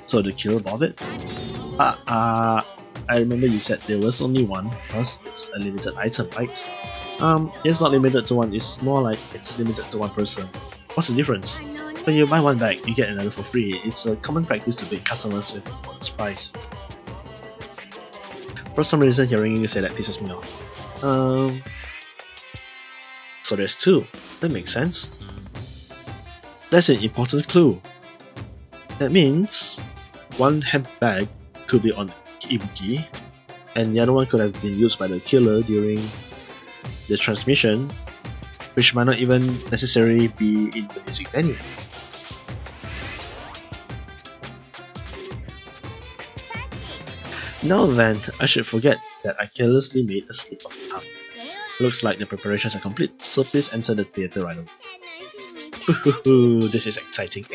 So the killer bought it? I remember you said there was only one, because it's a limited item, right? It's not limited to one, it's more like it's limited to one person. What's the difference? When you buy one bag, you get another for free. It's a common practice to bait customers with a bonus price. For some reason, hearing you say that pisses me off. So there's two. That makes sense. That's an important clue. That means one handbag could be on Ibuki, and the other one could have been used by the killer during the transmission, which might not even necessarily be in the music venue. Now then, I should forget that I carelessly made a slip of the tongue. Looks like the preparations are complete, so please enter the theatre right away. This is exciting.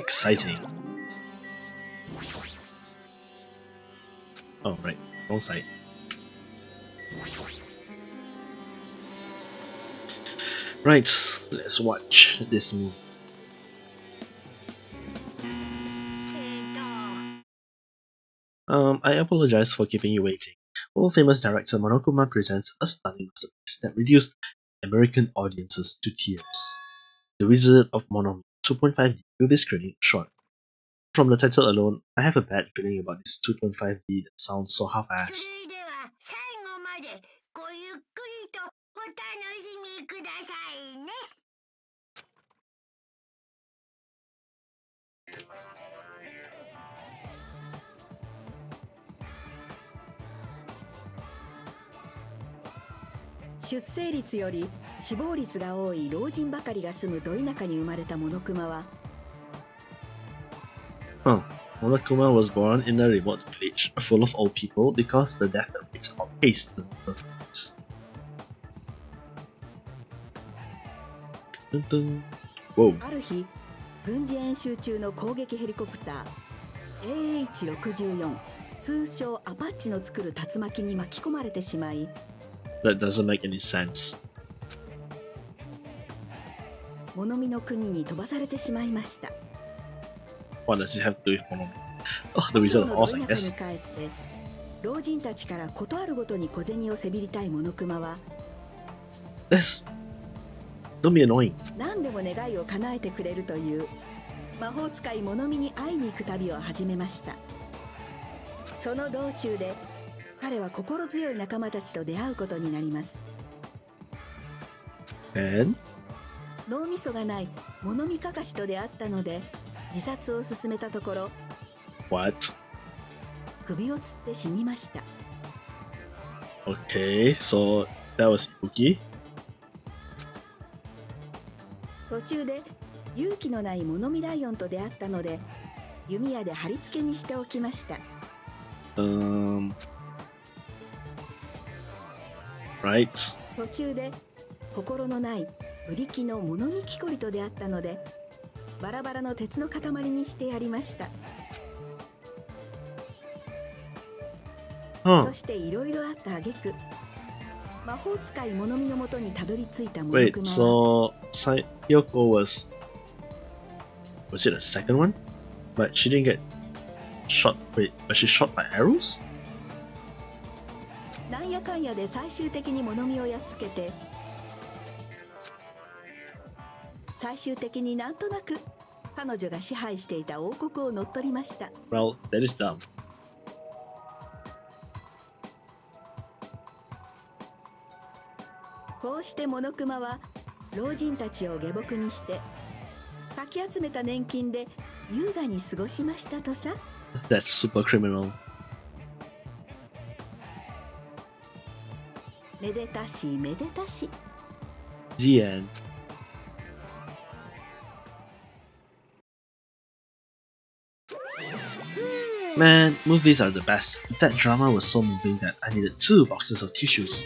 Oh right, wrong side. Right, let's watch this movie. I apologize for keeping you waiting. World famous director Monokuma presents a stunning masterpiece that reduced American audiences to tears. The Wizard of Mononoke 2.5D will be screening short. From the title alone, I have a bad feeling about this 2.5D that sounds so half-assed. 死亡率が多い老人ばかりが住むど田舎に生まれたモノクマは、Monokuma was born in a remote village full of old people because the death rates outpaced the birth rates. Dun dun. Whoa. ある日軍事演習中の攻撃ヘリコプター AH-64 通称アパッチの作る竜巻に巻き込まれてしまい、 That doesn't make any sense. 物見の国に飛ばされてしまいました。 What does it have to do with Monomi? Oh, the Wizard of の Oz, ど I 田舎 guess. に帰って老人たちからことあるごとに小銭をせびりたいモノクマは、 Don't be annoying. 何でも願いを叶えてくれるという魔法使い物見に会いに行く旅を始めました。その道中で彼は心強い仲間たちと出会うことになります。 And? 脳みそがない物見かかしと出会ったので自殺を進めたところ、 What? 首をつって死にました。 Okay, so that was Ibuki. 途中で勇気のない物見ライオンと出会ったので弓矢で貼り付けにしておきました。 Right. 途中で心のないブリキの物見木こりと出会ったのでバラバラの鉄の塊にしてやりました。 Huh. そしていろいろあった挙句魔法使い物見のもとにたどり着いたモノ Wait, クマは、 so Hyoko was it the second one? But she didn't get shot. Wait, was she shot by arrows? なんやかんやで最終的に物見をやっつけて、最終的になんとなく彼女が支配していた王国を乗っ取りました。 Well, that is dumb. こうしてモノクマは老人たちを下僕にしてかき集めた年金で優雅に過ごしましたとさ。 That's super criminal. めでたしめでたし。 The end. Man, movies are the best. That drama was so moving that I needed 2 boxes of tissues.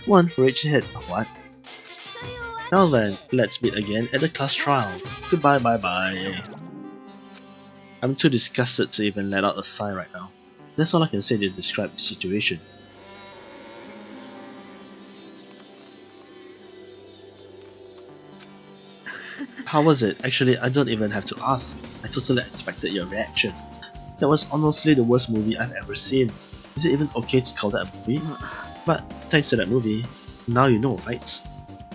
One for each head. What? Now then, let's meet again at the class trial. Goodbye, bye bye. I'm too disgusted to even let out a sigh right now. That's all I can say to describe the situation. How was it? Actually, I don't even have to ask. I totally expected your reaction. That was honestly the worst movie I've ever seen. Is it even okay to call that a movie? But thanks to that movie, now you know, right?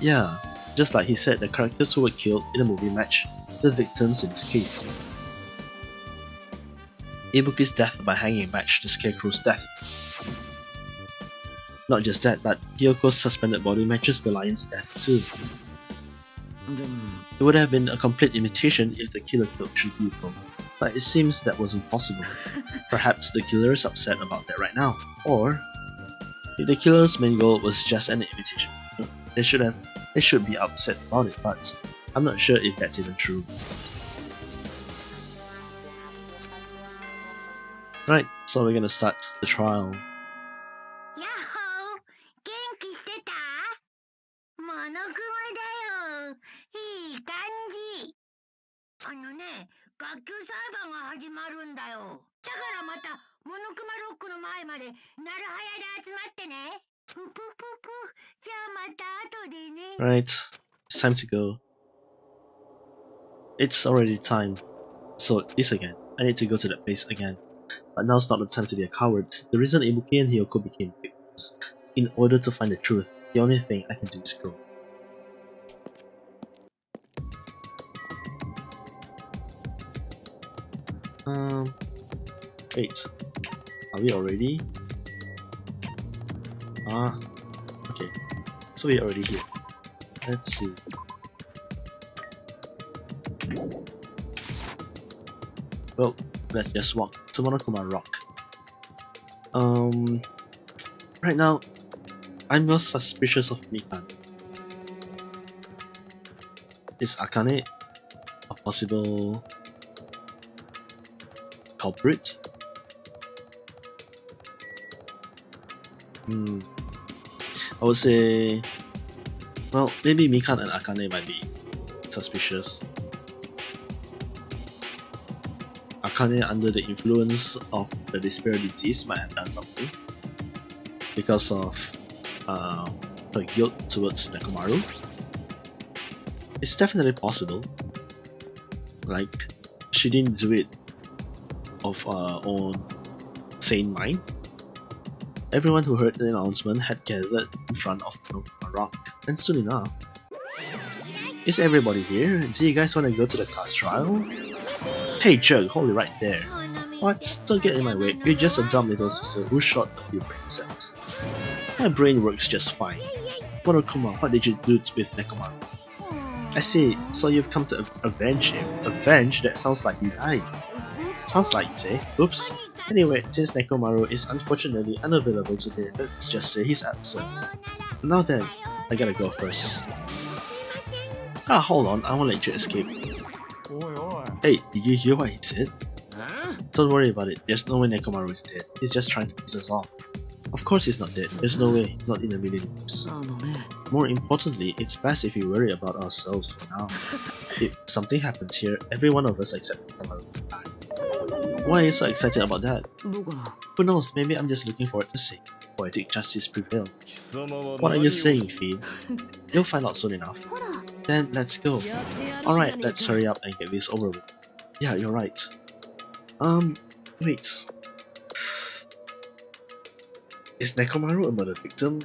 Yeah, just like he said, the characters who were killed in the movie match the victims in this case. Ibuki's death by hanging matched the Scarecrow's death. Not just that, but Hyoko's suspended body matches the lion's death too. It would have been a complete imitation if the killer killed 3 people, but it seems that was impossible. Perhaps the killer is upset about that right now, or if the killer's main goal was just an imitation, they should be upset about it, but I'm not sure if that's even true. Right, so we're gonna start the trial. やっほー、元気してた？モノクマだよ。いい感じ。学級裁判が始まるんだよ。だからまたモノクマロックの前までなるはやで集まってね。ぷぷぷぷ。じゃあまた後でね。 Right, it's time to go. It's already time. So this again. I need to go to that place again. But now's not the time to be a coward. The reason Ibuki and Hyoko became victims. In order to find the truth, the only thing I can do is go. Wait. Are we already? Okay. So we're already here. Let's see. Well, let's just walk to Monokuma Rock. Right now, I'm most suspicious of Mikan. Is Akane a possible culprit? I would say, well, maybe Mikan and Akane might be suspicious. Akane, under the influence of the despair disease, might have done something because of her guilt towards Nekomaru. It's definitely possible. Like, she didn't do it of her own sane mind. Everyone who heard the announcement had gathered in front of a rock, and soon enough, is everybody here? Do you guys want to go to the class trial? Hey jerk, hold it right there. What? Don't get in my way, you're just a dumb little sister who shot a few brain cells. My brain works just fine. Monokuma, what did you do with Nekomaru? I see, so you've come to avenge him. Avenge? That sounds like you died. Sounds like you say. Oops. Anyway, since Nekomaru is unfortunately unavailable today, let's just say he's absent. Now then, I gotta go first. Ah, hold on, I won't let you escape. Hey, did you hear what he said? Don't worry about it, there's no way Nekomaru is dead. He's just trying to piss us off. Of course he's not dead, there's no way, not in a million years. More importantly, it's best if we worry about ourselves for now. If something happens here, every one of us except Nekomaru will die. Why are you so excited about that? Who knows, maybe I'm just looking forward to seeing poetic justice prevail. What are you saying, Fiend? You'll find out soon enough. Then let's go. Alright, let's hurry up and get this over with. Yeah, you're right. Wait. Is Nekomaru a murder victim?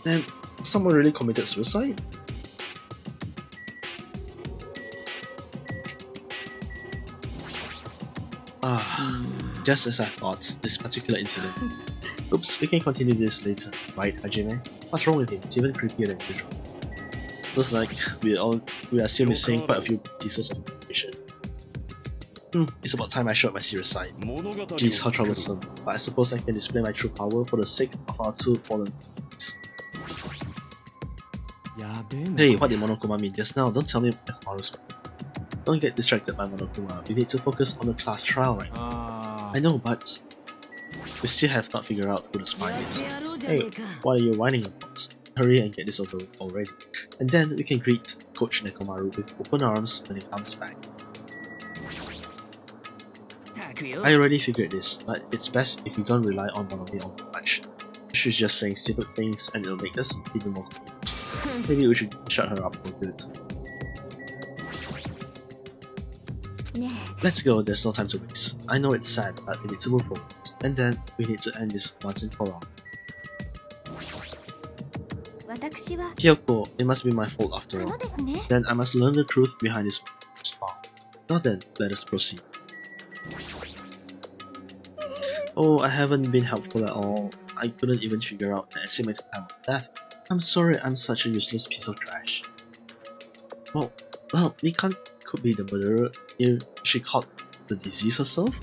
Then someone really committed suicide? Just as I thought, this particular incident. Oops, we can continue this later, right, Hajime? What's wrong with him? It's even creepier than usual. Looks like we are still missing quite a few pieces of information. It's about time I showed my serious side. Geez, how troublesome. But I suppose I can display my true power for the sake of our two fallen friends. Hey, what did Monokuma mean just now? Don't tell me Nekomaru's fault. Don't get distracted by Monokuma. We need to focus on the class trial right now. I know, but we still have not figured out who the spy is. Hey, what are you whining about? Hurry and get this over already. And then we can greet Coach Nekomaru with open arms when he comes back. I already figured this, but it's best if we don't rely on Monomi all too much. She's just saying stupid things and it'll make us even more confused. Maybe we should shut her up for good. Let's go, there's no time to waste. I know it's sad, but we need to move forward. And then we need to end this once and for all. Kyoko, it must be my fault after all. Then I must learn the truth behind this fall. Now then, let us proceed. Oh, I haven't been helpful at all. I couldn't even figure out the estimated time of death. I'm sorry I'm such a useless piece of trash. Well, Mikan could be the murderer if she caught the disease herself?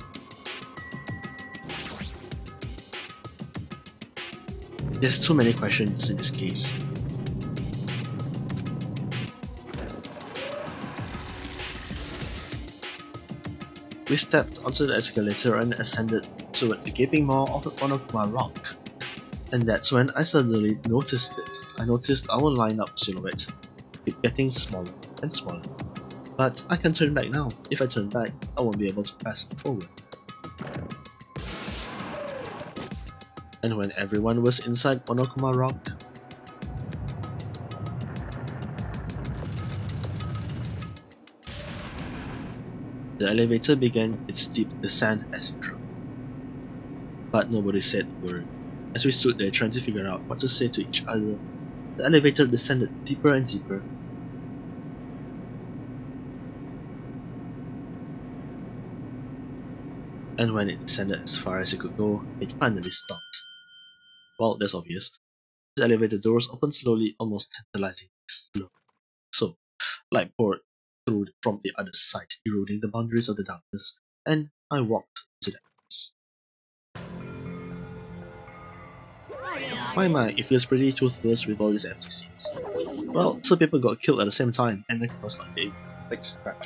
There's too many questions in this case. We stepped onto the escalator and ascended toward the gaping maw of Monokuma Rock. And that's when I suddenly noticed it. I noticed our lineup silhouette keep getting smaller and smaller. But I can turn back now. If I turn back, I won't be able to pass forward. And when everyone was inside Monokuma Rock, the elevator began its steep descent as usual. But nobody said a word. As we stood there trying to figure out what to say to each other, the elevator descended deeper and deeper. And when it descended as far as it could go, it finally stopped. Well, that's obvious. The elevator doors opened slowly, almost tantalizingly slow. So, light poured through from the other side, eroding the boundaries of the darkness, and I walked to the darkness. Why am I? It feels pretty toothless with all these empty scenes. Well, two people got killed at the same time, and Neko's not being fixed. Crap.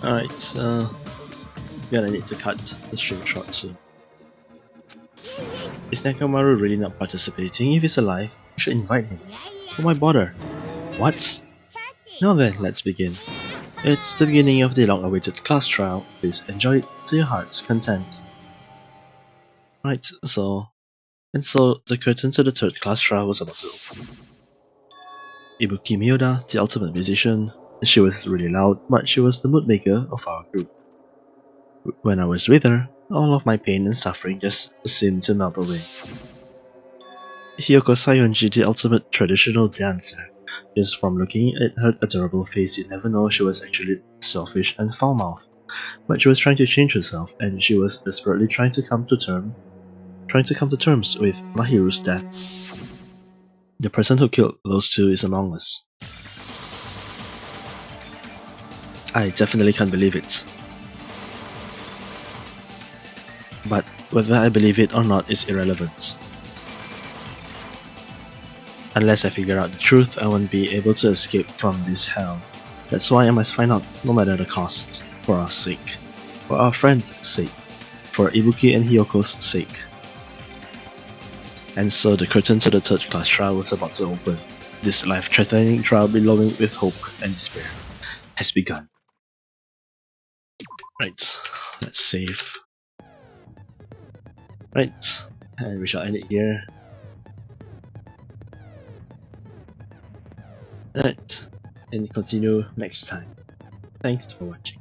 Alright, gonna need to cut the stream short soon. Is Nakamaru really not participating? If he's alive, we should invite him. So why bother? What? Now then, let's begin. It's the beginning of the long-awaited class trial. Please enjoy it to your heart's content. Right, so the curtain to the third class trial was about to open. Ibuki Miyoda, the ultimate musician, she was really loud, but she was the mood maker of our group. When I was with her, all of my pain and suffering just seemed to melt away. Hiyoko Sayonji, the ultimate traditional dancer. Just from looking at her adorable face, you'd never know she was actually selfish and foul-mouthed. But she was trying to change herself, and she was desperately trying to come to terms with Mahiru's death. The person who killed those two is among us. I definitely can't believe it. But whether I believe it or not is irrelevant. Unless I figure out the truth, I won't be able to escape from this hell. That's why I must find out, no matter the cost. For our sake. For our friends' sake. For Ibuki and Hiyoko's sake. And so the curtain to the third class trial was about to open. This life-threatening trial billowing with hope and despair has begun. Right, let's save. Right, and we shall end it here. Right, and continue next time. Thanks for watching.